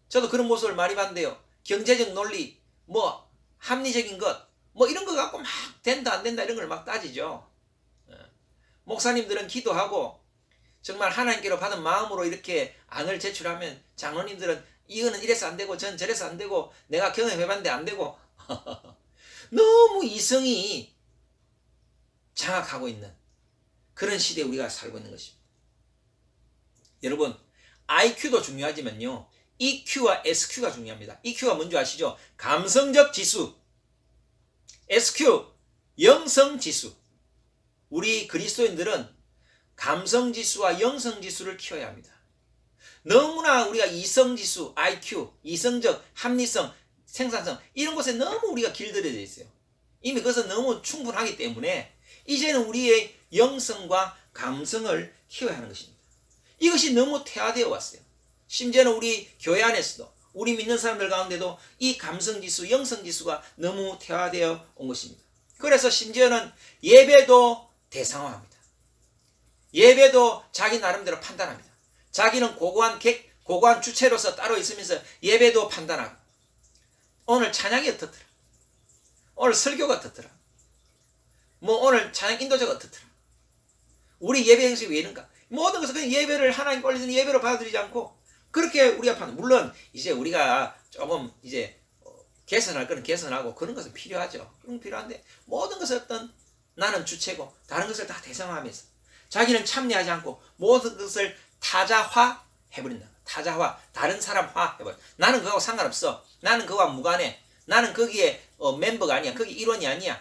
저도 그런 모습을 많이 봤는데요, 경제적 논리, 뭐 합리적인 것, 뭐 이런 거 갖고 막 된다 안 된다 이런 걸 막 따지죠. 목사님들은 기도하고 정말 하나님께로 받은 마음으로 이렇게 안을 제출하면 장로님들은 이거는 이래서 안 되고 전 저래서 안 되고 내가 경험해봤는데 안 되고 너무 이성이 장악하고 있는 그런 시대에 우리가 살고 있는 것입니다. 여러분, IQ도 중요하지만요, EQ와 SQ가 중요합니다. EQ가 뭔지 아시죠? 감성적 지수. SQ, 영성 지수. 우리 그리스도인들은 감성 지수와 영성 지수를 키워야 합니다. 너무나 우리가 이성 지수, IQ, 이성적, 합리성, 생산성 이런 것에 너무 우리가 길들여져 있어요. 이미 그것은 너무 충분하기 때문에 이제는 우리의 영성과 감성을 키워야 하는 것입니다. 이것이 너무 퇴화되어 왔어요. 심지어는 우리 교회 안에서도 우리 믿는 사람들 가운데도 이 감성지수, 영성지수가 너무 퇴화되어 온 것입니다. 그래서 심지어는 예배도 대상화합니다. 예배도 자기 나름대로 판단합니다. 자기는 고고한 주체로서 따로 있으면서 예배도 판단하고, 오늘 찬양이 어떻더라, 오늘 설교가 어떻더라, 뭐 오늘 찬양 인도자가 어떻더라, 우리 예배 형식이 왜 이런가, 모든 것을 그냥 예배를 하나님 올리는 예배로 받아들이지 않고 그렇게 우리가 판단. 물론 이제 우리가 조금 이제 개선할 거는 개선하고 그런 것은 필요하죠. 그런 건 필요한데 모든 것을 어떤 나는 주체고 다른 것을 다 대상화하면서 자기는 참여하지 않고 모든 것을 타자화 해버린다. 타자화, 다른 사람화 해버려. 나는 그거하고 상관없어. 나는 그거와 무관해. 나는 거기에 멤버가 아니야. 거기 일원이 아니야.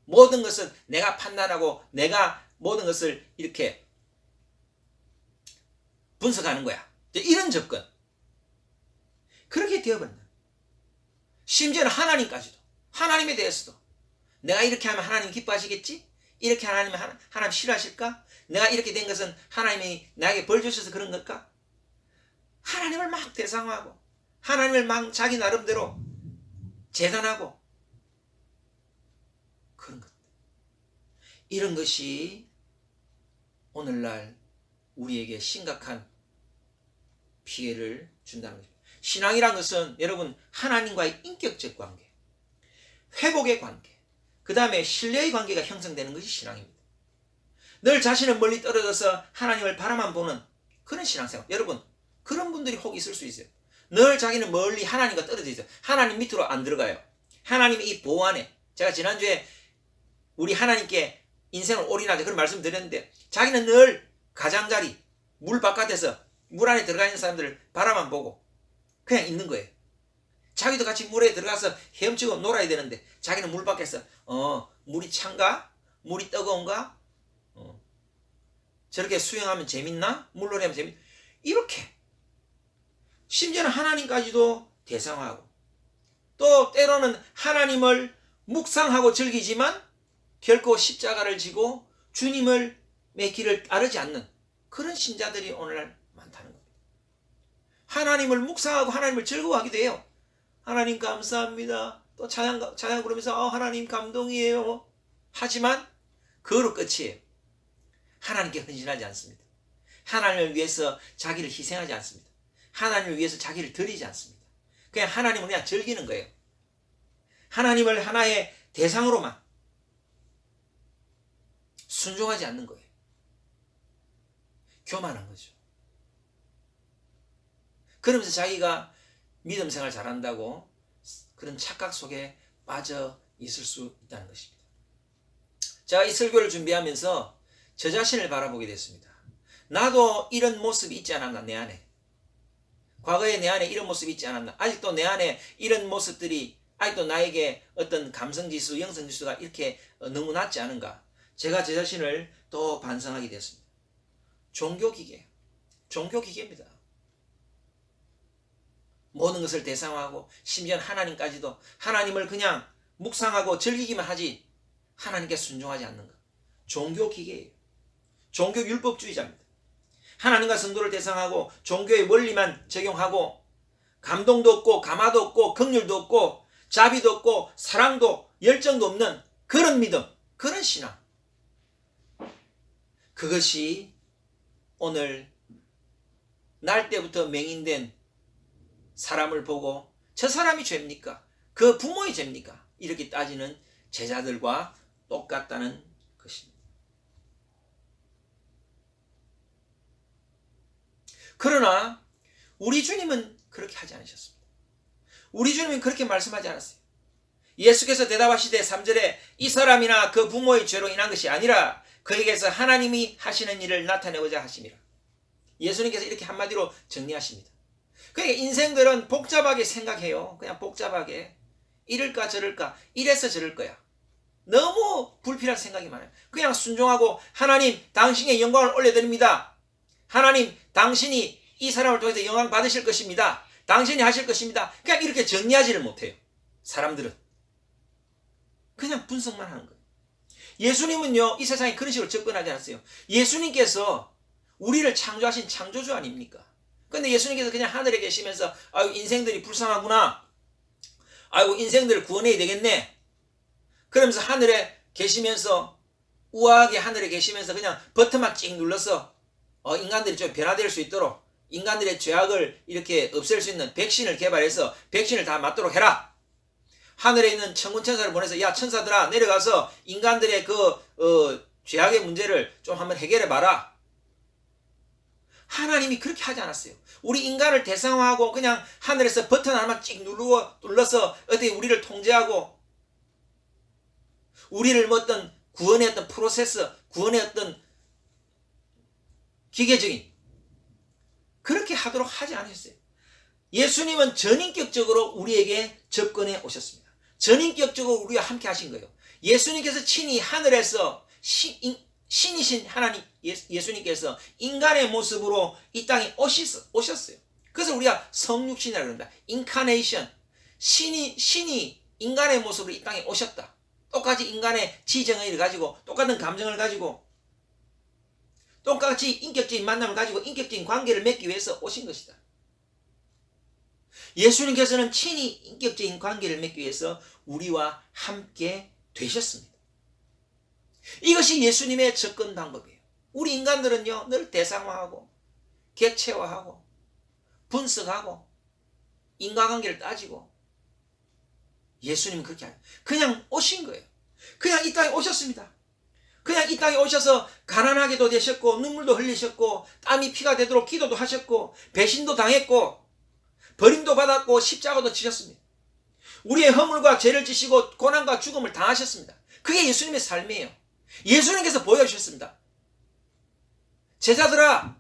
모든 것은 내가 판단하고 내가 모든 것을 이렇게 분석하는 거야. 이런 접근. 그렇게 되어버린다. 심지어는 하나님까지도, 하나님에 대해서도 내가 이렇게 하면 하나님 기뻐하시겠지? 이렇게 하나님 싫어하실까? 내가 이렇게 된 것은 하나님이 나에게 벌 주셔서 그런 걸까? 하나님을 막 대상화하고 하나님을 막 자기 나름대로 재단하고 그런 것. 이런 것이 오늘날 우리에게 심각한 피해를 준다는 거죠. 신앙이란 것은 여러분 하나님과의 인격적 관계, 회복의 관계, 그 다음에 신뢰의 관계가 형성되는 것이 신앙입니다. 늘 자신은 멀리 떨어져서 하나님을 바라만 보는 그런 신앙생활. 여러분 그런 분들이 혹 있을 수 있어요. 늘 자기는 멀리 하나님과 떨어져 있어요. 하나님 밑으로 안 들어가요. 하나님의 이 보호 안에. 제가 지난주에 우리 하나님께 인생을 올인하자 그런 말씀 드렸는데, 자기는 늘 가장자리 물 바깥에서 물 안에 들어가 있는 사람들을 바라만 보고 그냥 있는 거예요. 자기도 같이 물에 들어가서 헤엄치고 놀아야 되는데 자기는 물 밖에서 물이 찬가? 물이 뜨거운가? 저렇게 수영하면 재밌나? 물놀이 하면 재밌나? 이렇게 심지어는 하나님까지도 대상화하고, 또 때로는 하나님을 묵상하고 즐기지만 결코 십자가를 지고 주님의 길을 따르지 않는 그런 신자들이 오늘날 많다는 겁니다. 하나님을 묵상하고 하나님을 즐거워하기도 해요. 하나님 감사합니다. 또 찬양 부르면서 하나님 감동이에요. 하지만 그거로 끝이에요. 하나님께 헌신하지 않습니다. 하나님을 위해서 자기를 희생하지 않습니다. 하나님을 위해서 자기를 드리지 않습니다. 그냥 하나님을 그냥 즐기는 거예요. 하나님을 하나의 대상으로만 순종하지 않는 거예요. 교만한 거죠. 그러면서 자기가 믿음 생활 잘한다고 그런 착각 속에 빠져 있을 수 있다는 것입니다. 제가 이 설교를 준비하면서 저 자신을 바라보게 됐습니다. 나도 이런 모습이 있지 않았나, 내 안에. 과거에 내 안에 이런 모습이 있지 않았나? 아직도 내 안에 이런 모습들이 아직도 나에게 어떤 감성지수, 영성지수가 이렇게 너무 낮지 않은가? 제가 제 자신을 또 반성하게 되었습니다. 종교기계, 종교기계입니다. 모든 것을 대상화하고 심지어 하나님까지도 하나님을 그냥 묵상하고 즐기기만 하지 하나님께 순종하지 않는 것. 종교기계예요. 종교율법주의자입니다. 하나님과 성도를 대상하고 종교의 원리만 적용하고 감동도 없고 감화도 없고 긍휼도 없고 자비도 없고 사랑도 열정도 없는 그런 믿음, 그런 신앙. 그것이 오늘 날 때부터 맹인된 사람을 보고 저 사람이 죄입니까? 그 부모의 죄입니까? 이렇게 따지는 제자들과 똑같다는 것입니다. 그러나 우리 주님은 그렇게 하지 않으셨습니다. 우리 주님은 그렇게 말씀하지 않았어요. 예수께서 대답하시되 3절에 이 사람이나 그 부모의 죄로 인한 것이 아니라 그에게서 하나님이 하시는 일을 나타내고자 하심이라. 예수님께서 이렇게 한마디로 정리하십니다. 그러니까 인생들은 복잡하게 생각해요. 그냥 복잡하게. 이럴까 저럴까 이래서 저럴 거야. 너무 불필요한 생각이 많아요. 그냥 순종하고 하나님 당신의 영광을 올려드립니다. 하나님 당신이 이 사람을 통해서 영광 받으실 것입니다. 당신이 하실 것입니다. 그냥 이렇게 정리하지를 못해요. 사람들은. 그냥 분석만 하는 거예요. 예수님은요 이 세상에 그런 식으로 접근하지 않았어요. 예수님께서 우리를 창조하신 창조주 아닙니까? 근데 예수님께서 그냥 하늘에 계시면서 아이고 인생들이 불쌍하구나. 아이고 인생들을 구원해야 되겠네. 그러면서 하늘에 계시면서 우아하게 하늘에 계시면서 그냥 버튼만 찍 눌러서 인간들이 좀 변화될 수 있도록 인간들의 죄악을 이렇게 없앨 수 있는 백신을 개발해서 백신을 다 맞도록 해라. 하늘에 있는 천군 천사를 보내서 야 천사들아 내려가서 인간들의 그 죄악의 문제를 좀 한번 해결해 봐라. 하나님이 그렇게 하지 않았어요. 우리 인간을 대상화하고 그냥 하늘에서 버튼 하나만 찍 눌러서 어떻게 우리를 통제하고 우리를 뭐 어떤 구원의 어떤 프로세스, 구원의 어떤 기계적인 그렇게 하도록 하지 않았어요. 예수님은 전인격적으로 우리에게 접근해 오셨습니다. 전인격적으로 우리와 함께 하신 거예요. 예수님께서 친히 하늘에서 신이신 하나님 예수님께서 인간의 모습으로 이 땅에 오셨어요. 그래서 우리가 성육신이라고 그런다. 인카네이션. 신이 인간의 모습으로 이 땅에 오셨다. 똑같이 인간의 지정의를 가지고 똑같은 감정을 가지고 똑같이 인격적인 만남을 가지고 인격적인 관계를 맺기 위해서 오신 것이다. 예수님께서는 친히 인격적인 관계를 맺기 위해서 우리와 함께 되셨습니다. 이것이 예수님의 접근 방법이에요. 우리 인간들은요 늘 대상화하고 객체화하고 분석하고 인과관계를 따지고 예수님은 그렇게 아니에요. 그냥 오신 거예요. 그냥 이 땅에 오셨습니다. 그냥 이 땅에 오셔서 가난하게도 되셨고 눈물도 흘리셨고 땀이 피가 되도록 기도도 하셨고 배신도 당했고 버림도 받았고 십자가도 지셨습니다. 우리의 허물과 죄를 지시고 고난과 죽음을 당하셨습니다. 그게 예수님의 삶이에요. 예수님께서 보여주셨습니다. 제자들아,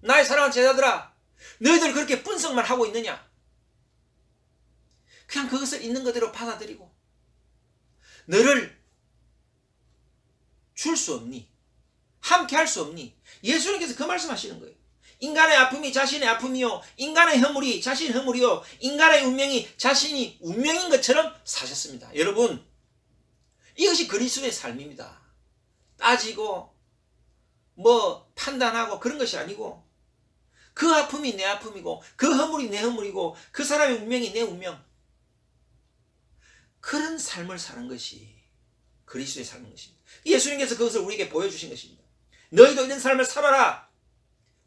나의 사랑하는 제자들아, 너희들 그렇게 분석만 하고 있느냐? 그냥 그것을 있는 그대로 받아들이고 너를 줄 수 없니? 함께 할 수 없니? 예수님께서 그 말씀하시는 거예요. 인간의 아픔이 자신의 아픔이요 인간의 허물이 자신의 허물이요 인간의 운명이 자신이 운명인 것처럼 사셨습니다. 여러분 이것이 그리스도의 삶입니다. 따지고 뭐 판단하고 그런 것이 아니고 그 아픔이 내 아픔이고 그 허물이 내 허물이고 그 사람의 운명이 내 운명 그런 삶을 사는 것이 그리스도의 삶인 것입니다. 예수님께서 그것을 우리에게 보여주신 것입니다. 너희도 이런 삶을 살아라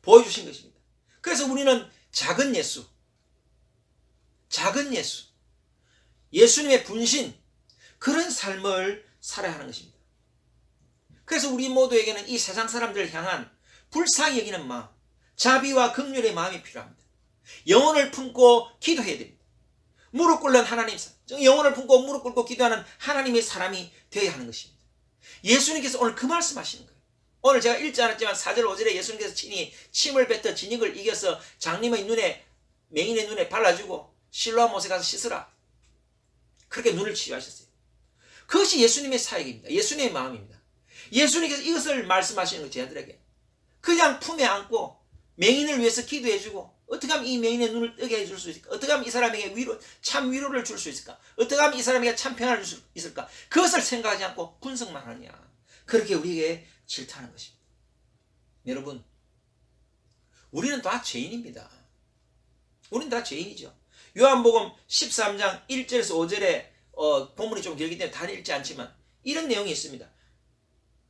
보여주신 것입니다. 그래서 우리는 작은 예수 예수님의 분신 그런 삶을 살아야 하는 것입니다. 그래서 우리 모두에게는 이 세상 사람들을 향한 불쌍히 여기는 마음 자비와 긍휼의 마음이 필요합니다. 영혼을 품고 기도해야 됩니다. 무릎 꿇는 하나님 영혼을 품고 무릎 꿇고 기도하는 하나님의 사람이 되어야 하는 것입니다. 예수님께서 오늘 그 말씀하시는 거예요. 오늘 제가 읽지 않았지만 4절 5절에 예수님께서 친히 침을 뱉어 진익을 이겨서 장님의 눈에 맹인의 눈에 발라주고 실로암 못에 가서 씻으라. 그렇게 눈을 치유하셨어요. 그것이 예수님의 사역입니다. 예수님의 마음입니다. 예수님께서 이것을 말씀하시는 거예요. 저희들에게 그냥 품에 안고 맹인을 위해서 기도해주고, 어떻게 하면 이 맹인의 눈을 뜨게 해줄 수 있을까? 어떻게 하면 이 사람에게 참 위로를 줄 수 있을까? 어떻게 하면 이 사람에게 참 평안을 줄 수 있을까? 그것을 생각하지 않고 분석만 하느냐. 그렇게 우리에게 질타하는 것입니다. 여러분, 우리는 다 죄인입니다. 우리는 다 죄인이죠. 요한복음 13장 1절에서 5절에 본문이 좀 길기 때문에 다 읽지 않지만 이런 내용이 있습니다.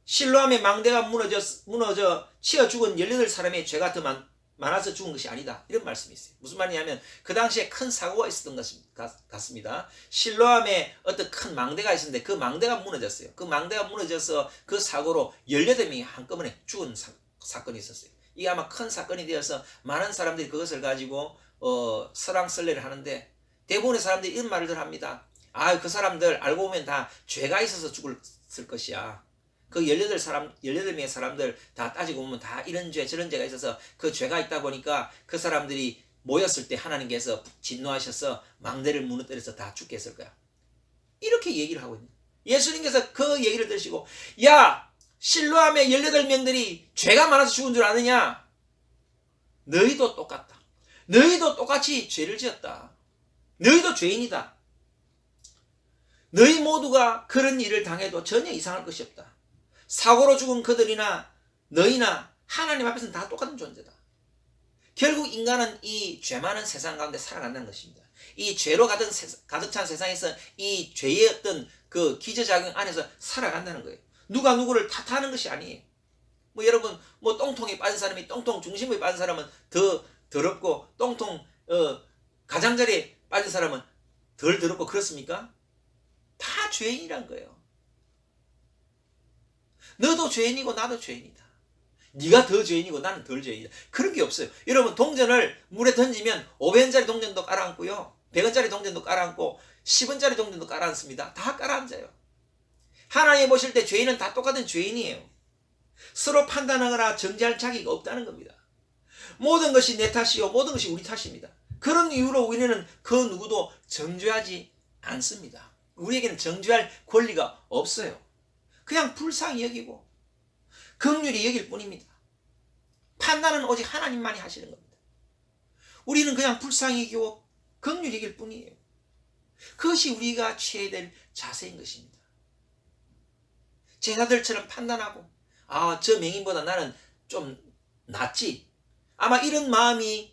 실로암의 망대가 무너져 치어 죽은 18사람의 죄가 더 많아서 죽은 것이 아니다. 이런 말씀이 있어요. 무슨 말이냐면 그 당시에 큰 사고가 있었던 것 같습니다. 실로암에 어떤 큰 망대가 있었는데 그 망대가 무너졌어요. 그 망대가 무너져서 그 사고로 18명이 한꺼번에 죽은 사건이 있었어요. 이게 아마 큰 사건이 되어서 많은 사람들이 그것을 가지고 설왕설래를 하는데, 대부분의 사람들이 이런 말을 합니다. 그 사람들 알고 보면 다 죄가 있어서 죽었을 것이야. 그 18명의 사람들 다 따지고 보면 다 이런 죄 저런 죄가 있어서 그 죄가 있다 보니까 그 사람들이 모였을 때 하나님께서 진노하셔서 망대를 무너뜨려서 다 죽게 했을 거야. 이렇게 얘기를 하고 있는. 예수님께서 그 얘기를 들으시고, 야, 실로암의 18명들이 죄가 많아서 죽은 줄 아느냐? 너희도 똑같다. 너희도 똑같이 죄를 지었다. 너희도 죄인이다. 너희 모두가 그런 일을 당해도 전혀 이상할 것이 없다. 사고로 죽은 그들이나 너희나 하나님 앞에서는 다 똑같은 존재다. 결국 인간은 이 죄 많은 세상 가운데 살아간다는 것입니다. 이 죄로 가득 찬 세상에서 이 죄의 어떤 그 기저작용 안에서 살아간다는 거예요. 누가 누구를 탓하는 것이 아니에요. 여러분, 똥통에 빠진 사람이 똥통 중심부에 빠진 사람은 더 더럽고, 똥통 가장자리에 빠진 사람은 덜 더럽고 그렇습니까? 다 죄인이란 거예요. 너도 죄인이고 나도 죄인이다. 네가 더 죄인이고 나는 덜 죄인이다. 그런 게 없어요. 여러분, 동전을 물에 던지면 500원짜리 동전도 깔아앉고요, 100원짜리 동전도 깔아앉고 10원짜리 동전도 깔아앉습니다. 다 깔아앉아요. 하나님 보실 때 죄인은 다 똑같은 죄인이에요. 서로 판단하거나 정죄할 자격이 없다는 겁니다. 모든 것이 내 탓이요 모든 것이 우리 탓입니다. 그런 이유로 우리는 그 누구도 정죄하지 않습니다. 우리에게는 정죄할 권리가 없어요. 그냥 불쌍히 여기고 긍휼히 여길 뿐입니다. 판단은 오직 하나님만이 하시는 겁니다. 우리는 그냥 불쌍히 여기고 긍휼히 여길 뿐이에요. 그것이 우리가 취해야 될 자세인 것입니다. 제자들처럼 판단하고, 저 맹인보다 나는 좀 낫지, 아마 이런 마음에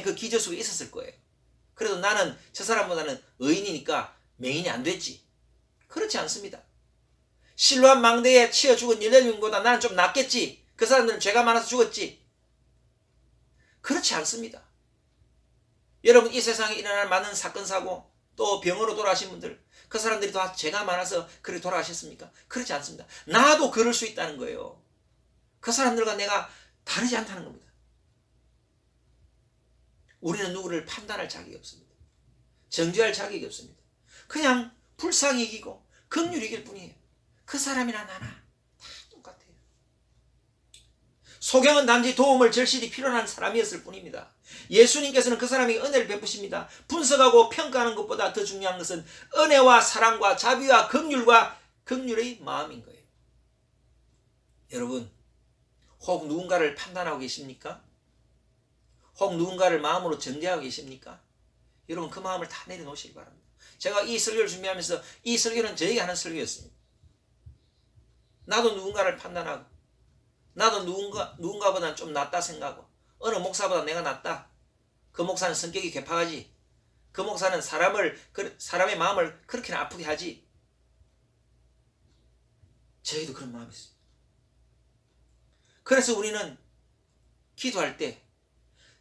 그 기저 속에 있었을 거예요. 그래도 나는 저 사람보다는 의인이니까 맹인이 안 됐지. 그렇지 않습니다. 실로암 망대에 치여 죽은 18명보다 나는 좀 낫겠지, 그 사람들은 죄가 많아서 죽었지. 그렇지 않습니다. 여러분, 이 세상에 일어나는 많은 사건 사고, 또 병으로 돌아가신 분들, 그 사람들이 다 죄가 많아서 그렇게 돌아가셨습니까? 그렇지 않습니다. 나도 그럴 수 있다는 거예요. 그 사람들과 내가 다르지 않다는 겁니다. 우리는 누구를 판단할 자격이 없습니다. 정죄할 자격이 없습니다. 그냥 불쌍히 이기고 긍휼히 이길 뿐이에요. 그 사람이나 나나 다 똑같아요. 소경은 단지 도움을 절실히 필요한 사람이었을 뿐입니다. 예수님께서는 그 사람에게 은혜를 베푸십니다. 분석하고 평가하는 것보다 더 중요한 것은 은혜와 사랑과 자비와 긍휼의 마음인 거예요. 여러분, 혹 누군가를 판단하고 계십니까? 혹 누군가를 마음으로 정죄하고 계십니까? 여러분, 그 마음을 다 내려놓으시기 바랍니다. 제가 이 설교를 준비하면서, 이 설교는 저에게 하는 설교였습니다. 나도 누군가를 판단하고, 나도 누군가보다는 좀 낫다 생각하고, 어느 목사보다 내가 낫다, 그 목사는 성격이 괴팍하지, 그 목사는 사람의 마음을 그렇게나 아프게 하지. 저희도 그런 마음이 있어요. 그래서 우리는 기도할 때,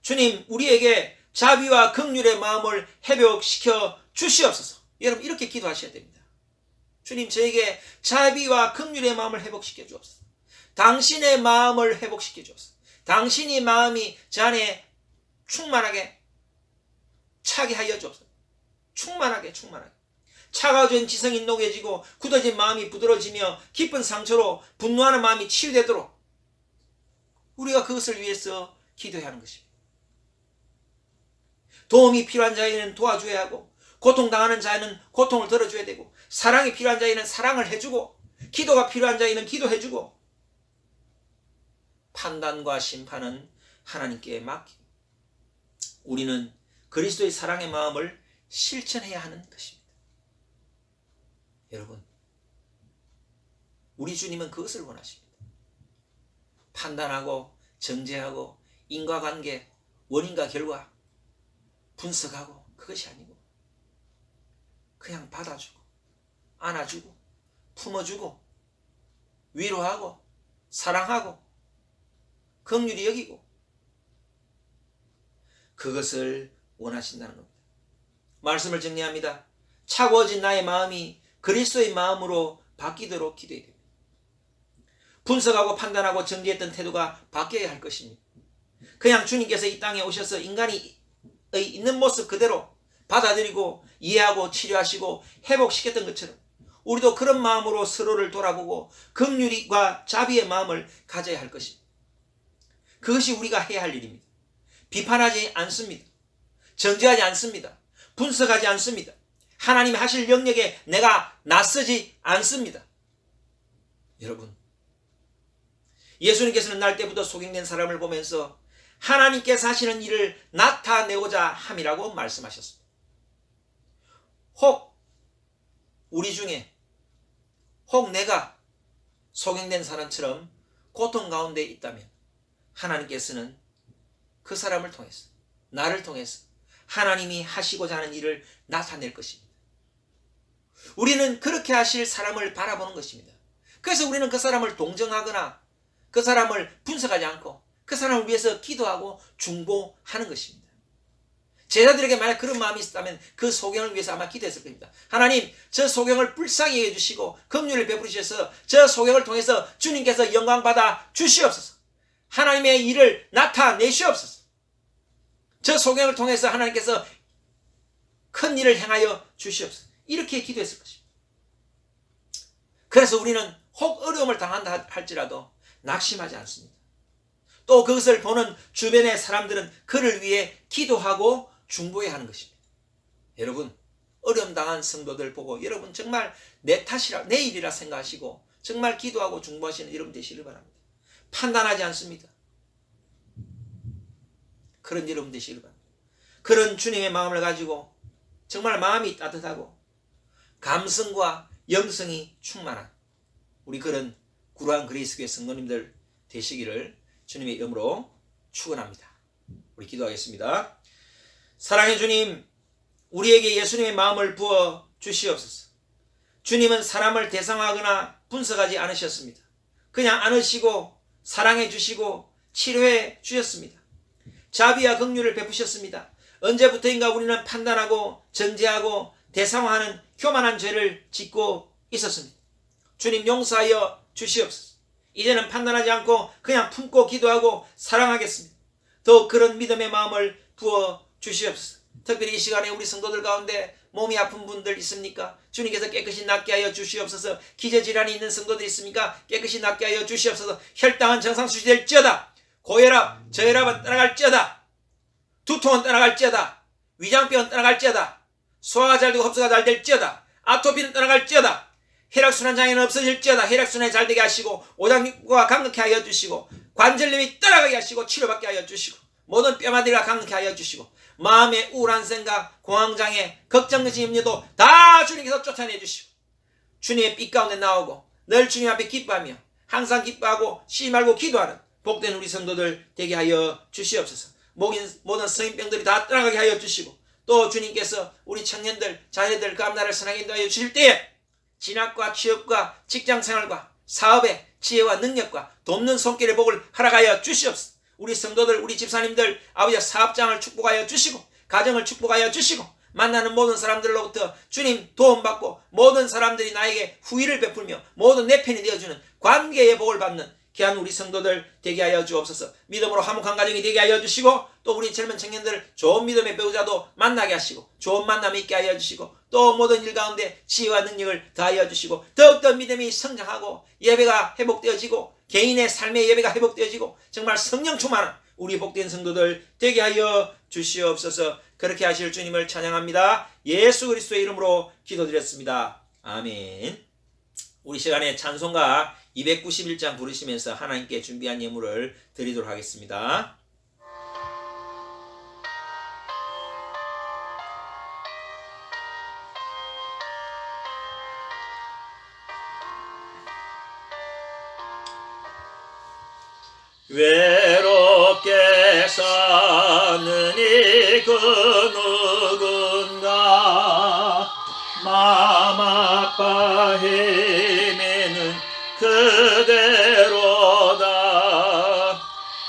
주님, 우리에게 자비와 긍휼의 마음을 회복시켜 주시옵소서. 여러분, 이렇게 기도하셔야 됩니다. 주님, 저에게 자비와 긍휼의 마음을 회복시켜 주옵소서. 당신의 마음을 회복시켜 주옵소서. 당신의 마음이 저 안에 충만하게 차게 하여 주옵소서. 충만하게. 차가워진 지성이 녹여지고 굳어진 마음이 부드러워지며 깊은 상처로 분노하는 마음이 치유되도록 우리가 그것을 위해서 기도해야 하는 것입니다. 도움이 필요한 자에는 도와줘야 하고, 고통당하는 자에는 고통을 덜어줘야 되고, 사랑이 필요한 자에는 사랑을 해주고, 기도가 필요한 자에는 기도해주고, 판단과 심판은 하나님께 맡기고, 우리는 그리스도의 사랑의 마음을 실천해야 하는 것입니다. 여러분, 우리 주님은 그것을 원하십니다. 판단하고 정죄하고 인과관계, 원인과 결과 분석하고 그것이 아니고, 그냥 받아주고 안아주고 품어주고 위로하고 사랑하고 긍휼히 여기고, 그것을 원하신다는 겁니다. 말씀을 정리합니다. 차가워진 나의 마음이 그리스도의 마음으로 바뀌도록 기도해야 됩니다. 분석하고 판단하고 정죄했던 태도가 바뀌어야 할 것입니다. 그냥 주님께서 이 땅에 오셔서 인간이 있는 모습 그대로 받아들이고 이해하고 치료하시고 회복시켰던 것처럼, 우리도 그런 마음으로 서로를 돌아보고 긍휼과 자비의 마음을 가져야 할 것입니다. 그것이 우리가 해야 할 일입니다. 비판하지 않습니다. 정죄하지 않습니다. 분석하지 않습니다. 하나님이 하실 영역에 내가 나서지 않습니다. 여러분, 예수님께서는 날 때부터 소경된 사람을 보면서 하나님께서 하시는 일을 나타내고자 함이라고 말씀하셨습니다. 혹 우리 중에 혹 내가 소경된 사람처럼 고통 가운데 있다면, 하나님께서는 그 사람을 통해서, 나를 통해서 하나님이 하시고자 하는 일을 나타낼 것입니다. 우리는 그렇게 하실 사람을 바라보는 것입니다. 그래서 우리는 그 사람을 동정하거나 그 사람을 분석하지 않고 그 사람을 위해서 기도하고 중보하는 것입니다. 제자들에게 만약 그런 마음이 있었다면 그 소경을 위해서 아마 기도했을 겁니다. 하나님, 저 소경을 불쌍히 해주시고 긍휼을 베풀으셔서 저 소경을 통해서 주님께서 영광받아 주시옵소서. 하나님의 일을 나타내시옵소서. 저 소경을 통해서 하나님께서 큰 일을 행하여 주시옵소서. 이렇게 기도했을 것입니다. 그래서 우리는 혹 어려움을 당한다 할지라도 낙심하지 않습니다. 또 그것을 보는 주변의 사람들은 그를 위해 기도하고 중보해야 하는 것입니다. 여러분, 어려움 당한 성도들 보고 여러분 정말 내 탓이라, 내 일이라 생각하시고 정말 기도하고 중보하시는 여러분 되시길 바랍니다. 판단하지 않습니다. 그런 여러분 되시길 바랍니다. 그런 주님의 마음을 가지고 정말 마음이 따뜻하고 감성과 영성이 충만한 우리 그런 구로한 그리스도의 성도님들 되시기를 주님의 이름으로 축원합니다. 우리 기도하겠습니다. 사랑의 주님, 우리에게 예수님의 마음을 부어 주시옵소서. 주님은 사람을 대상화하거나 분석하지 않으셨습니다. 그냥 안으시고 사랑해 주시고 치료해 주셨습니다. 자비와 긍휼을 베푸셨습니다. 언제부터인가 우리는 판단하고 정죄하고 대상화하는 교만한 죄를 짓고 있었습니다. 주님, 용서하여 주시옵소서. 이제는 판단하지 않고 그냥 품고 기도하고 사랑하겠습니다. 더욱 그런 믿음의 마음을 부어 주시옵소서. 특별히 이 시간에 우리 성도들 가운데 몸이 아픈 분들 있습니까? 주님께서 깨끗이 낫게 하여 주시옵소서. 기저질환이 있는 성도들 있습니까? 깨끗이 낫게 하여 주시옵소서. 혈당은 정상수치될지어다. 고혈압, 저혈압은 떠나갈지어다. 두통은 떠나갈지어다. 위장병은 떠나갈지어다. 소화가 잘 되고 흡수가 잘 될지어다. 아토피는 떠나갈지어다. 혈액순환 장애는 없어질지어다. 혈액순환이 잘 되게 하시고 오장육부가 강력하게 하여 주시고 관절염이 떠나가게 하시고 치료받게 하여 주시고 모든 뼈마디가 강력하게 하여 주시고 마음의 우울한 생각, 공황장애, 걱정과 염려도 다 주님께서 쫓아내 주시고 주님의 빛 가운데 나오고 늘 주님 앞에 기뻐하며 항상 기뻐하고 쉬지 말고 기도하는 복된 우리 성도들 되게 하여 주시옵소서. 모든 성인병들이 다 떠나가게 하여 주시고 또 주님께서 우리 청년들, 자녀들 그 앞나라를 선하게 인도하여 주실 때에 진학과 취업과 직장생활과 사업의 지혜와 능력과 돕는 손길의 복을 허락하여 주시옵소서. 우리 성도들, 우리 집사님들 아버지 사업장을 축복하여 주시고 가정을 축복하여 주시고 만나는 모든 사람들로부터 주님 도움받고 모든 사람들이 나에게 후의를 베풀며 모든 내 편이 되어주는 관계의 복을 받는 귀한 우리 성도들 되게 하여 주옵소서. 믿음으로 화목한 가정이 되게 하여 주시고 또 우리 젊은 청년들 좋은 믿음의 배우자도 만나게 하시고 좋은 만남 있게 하여 주시고 또 모든 일 가운데 지혜와 능력을 더하여 주시고 더욱더 믿음이 성장하고 예배가 회복되어지고 개인의 삶의 예배가 회복되어지고 정말 성령 충만한 우리 복된 성도들 되게 하여 주시옵소서. 그렇게 하실 주님을 찬양합니다. 예수 그리스도의 이름으로 기도드렸습니다. 아멘. 우리 시간에 찬송가 291장 부르시면서 하나님께 준비한 예물을 드리도록 하겠습니다. 외롭게 사는 이 그 누군가 마음 아파 헤매는 그대로다.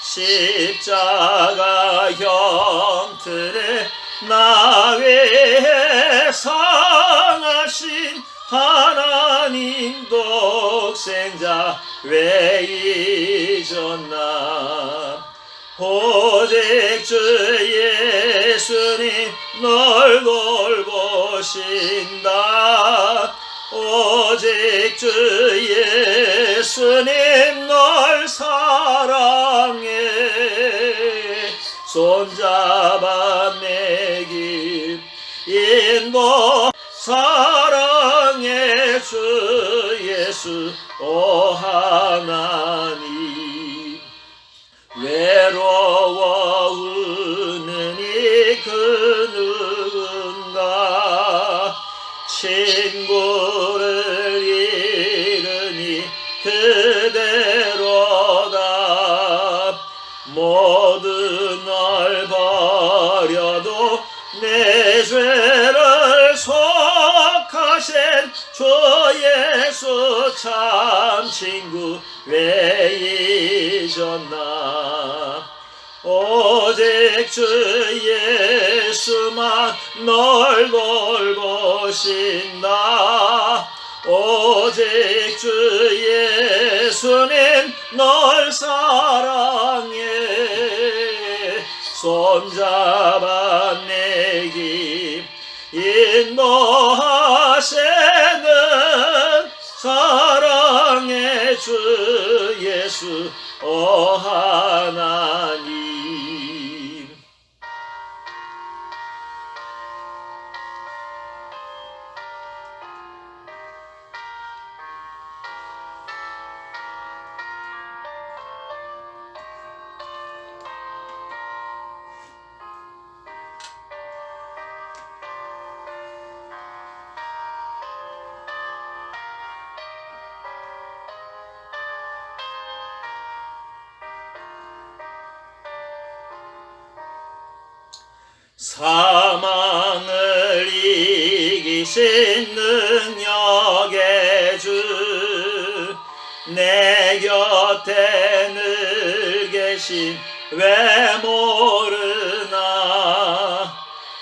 십자가 형틀에 나 위해 상하신 하나님 독생자 왜 잊었나. 오직 주 예수님 널 돌보신다. 오직 주 예수님 널 사랑해. 손잡아 내 길 인도 사랑해. 주 예수 오 하나님. 외로워 우는 이 그 누군가 친구를 잃으니 그대로다. 모든 널 버려도 내 죄를 속하신 주 예수 참 친구 왜 잊었나. 오직 주 예수만 널 돌보신다. 오직 주 예수님 널 사랑해. 손잡아 내 길 인도하시는 사랑의 주 예수 오 하나님. 사망을 이기신 능력의 주 내 곁에 늘 계신 왜 모르나.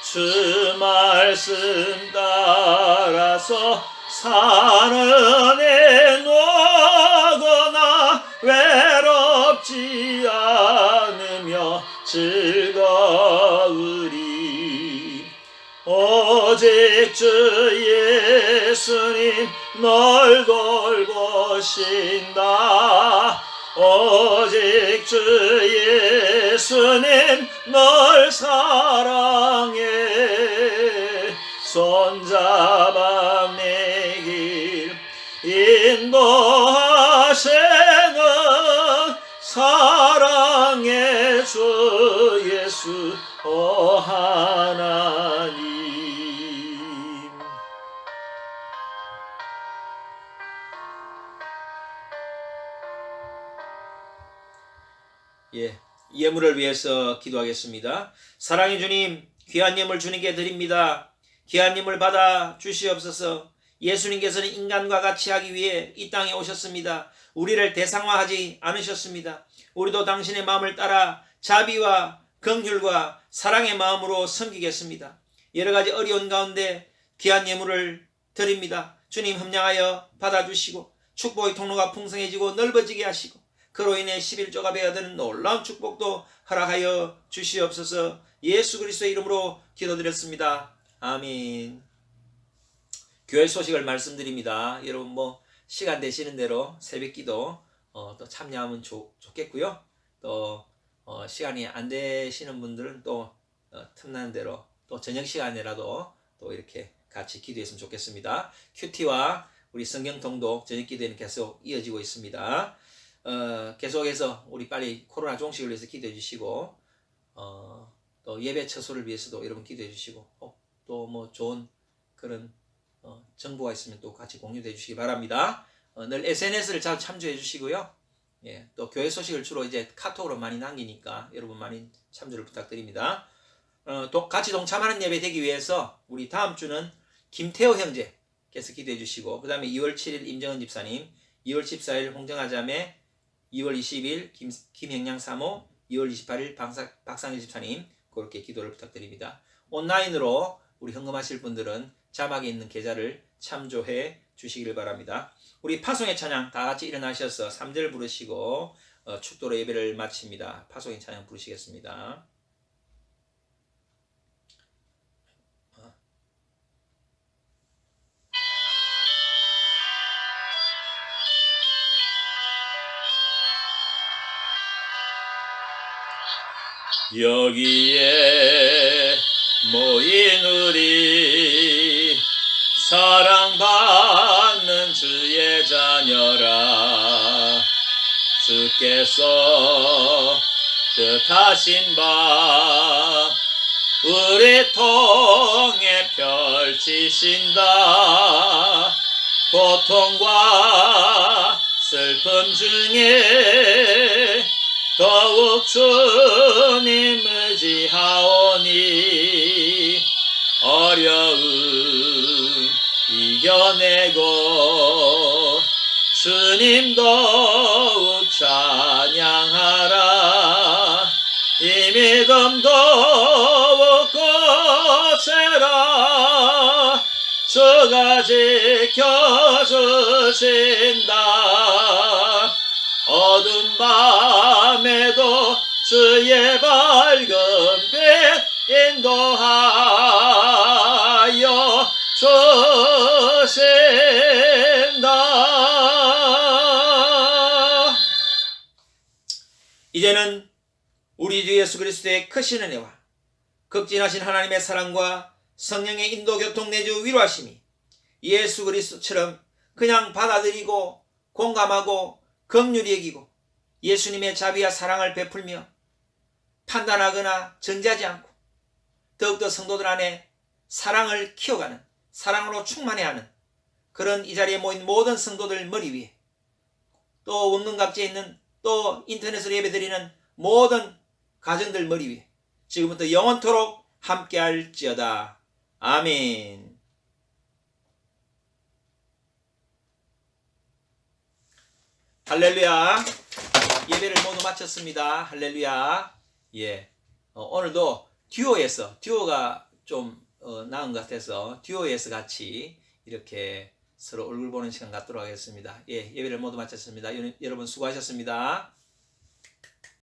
주 말씀 따라서 사는 애 누구나 외롭지 않으며 즐거우리. 오직 주 예수님 널 돌보신다. 오직 주 예수님 널 사랑해. 손잡아 내 길 인도하시는 사랑의 주 예수 오 하나님. 예물을 위해서 기도하겠습니다. 사랑의 주님, 귀한 예물 주님께 드립니다. 귀한 예물 받아 주시옵소서. 예수님께서는 인간과 같이 하기 위해 이 땅에 오셨습니다. 우리를 대상화하지 않으셨습니다. 우리도 당신의 마음을 따라 자비와 긍휼과 사랑의 마음으로 섬기겠습니다. 여러 가지 어려운 가운데 귀한 예물을 드립니다. 주님 함량하여 받아주시고 축복의 통로가 풍성해지고 넓어지게 하시고 그로 인해 11조가 배어드는 놀라운 축복도 허락하여 주시옵소서. 예수 그리스도의 이름으로 기도드렸습니다. 아멘. 교회 소식을 말씀드립니다. 여러분 시간 되시는 대로 새벽기도 또 참여하면 좋겠고요. 또 시간이 안 되시는 분들은 또 틈나는 대로 또 저녁 시간이라도 또 이렇게 같이 기도했으면 좋겠습니다. 큐티와 우리 성경 통독 저녁 기도는 계속 이어지고 있습니다. 계속해서 우리 빨리 코로나 종식을 위해서 기도해 주시고 또 예배 처소를 위해서도 여러분 기도해 주시고 또 뭐 좋은 그런 정보가 있으면 또 같이 공유해 주시기 바랍니다. 늘 SNS를 잘 참조해 주시고요. 예, 또 교회 소식을 주로 이제 카톡으로 많이 남기니까 여러분 많이 참조를 부탁드립니다. 또 같이 동참하는 예배 되기 위해서 우리 다음 주는 김태호 형제께서 기도해 주시고, 그 다음에 2월 7일 임정은 집사님, 2월 14일 홍정아 자매, 2월 20일 김형량 사모, 2월 28일 박상일 집사님, 그렇게 기도를 부탁드립니다. 온라인으로 우리 헌금하실 분들은 자막에 있는 계좌를 참조해 주시길 바랍니다. 우리 파송의 찬양 다 같이 일어나셔서 3절 부르시고 축도로 예배를 마칩니다. 파송의 찬양 부르시겠습니다. 여기에 모인 우리 사랑받는 주의 자녀라, 주께서 뜻하신 바 우리 통해 펼치신다. 고통과 슬픔 중에 더욱 주님 의지하오니 어려움 이겨내고 주님 더욱 찬양하라. 이 믿음 더욱 거세라. 주가 지켜주신다. 어두운 밤에도 주의 밝은 빛 인도하여 주신다. 이제는 우리 주 예수 그리스도의 크신 은혜와 극진하신 하나님의 사랑과 성령의 인도 교통 내주 위로하심이 예수 그리스도처럼 그냥 받아들이고 공감하고 긍휼히 여기고 예수님의 자비와 사랑을 베풀며 판단하거나 정죄하지 않고 더욱더 성도들 안에 사랑을 키워가는, 사랑으로 충만해야 하는 그런 이 자리에 모인 모든 성도들 머리 위에, 또 원문각지에 있는, 또 인터넷으로 예배드리는 모든 가정들 머리 위에 지금부터 영원토록 함께할지어다. 아멘. 할렐루야. 예배를 모두 마쳤습니다. 할렐루야. 예. 오늘도 듀오가 좀 나은 것 같아서 듀오에서 같이 이렇게 서로 얼굴 보는 시간 갖도록 하겠습니다. 예, 예배를 모두 마쳤습니다. 여러분 수고하셨습니다.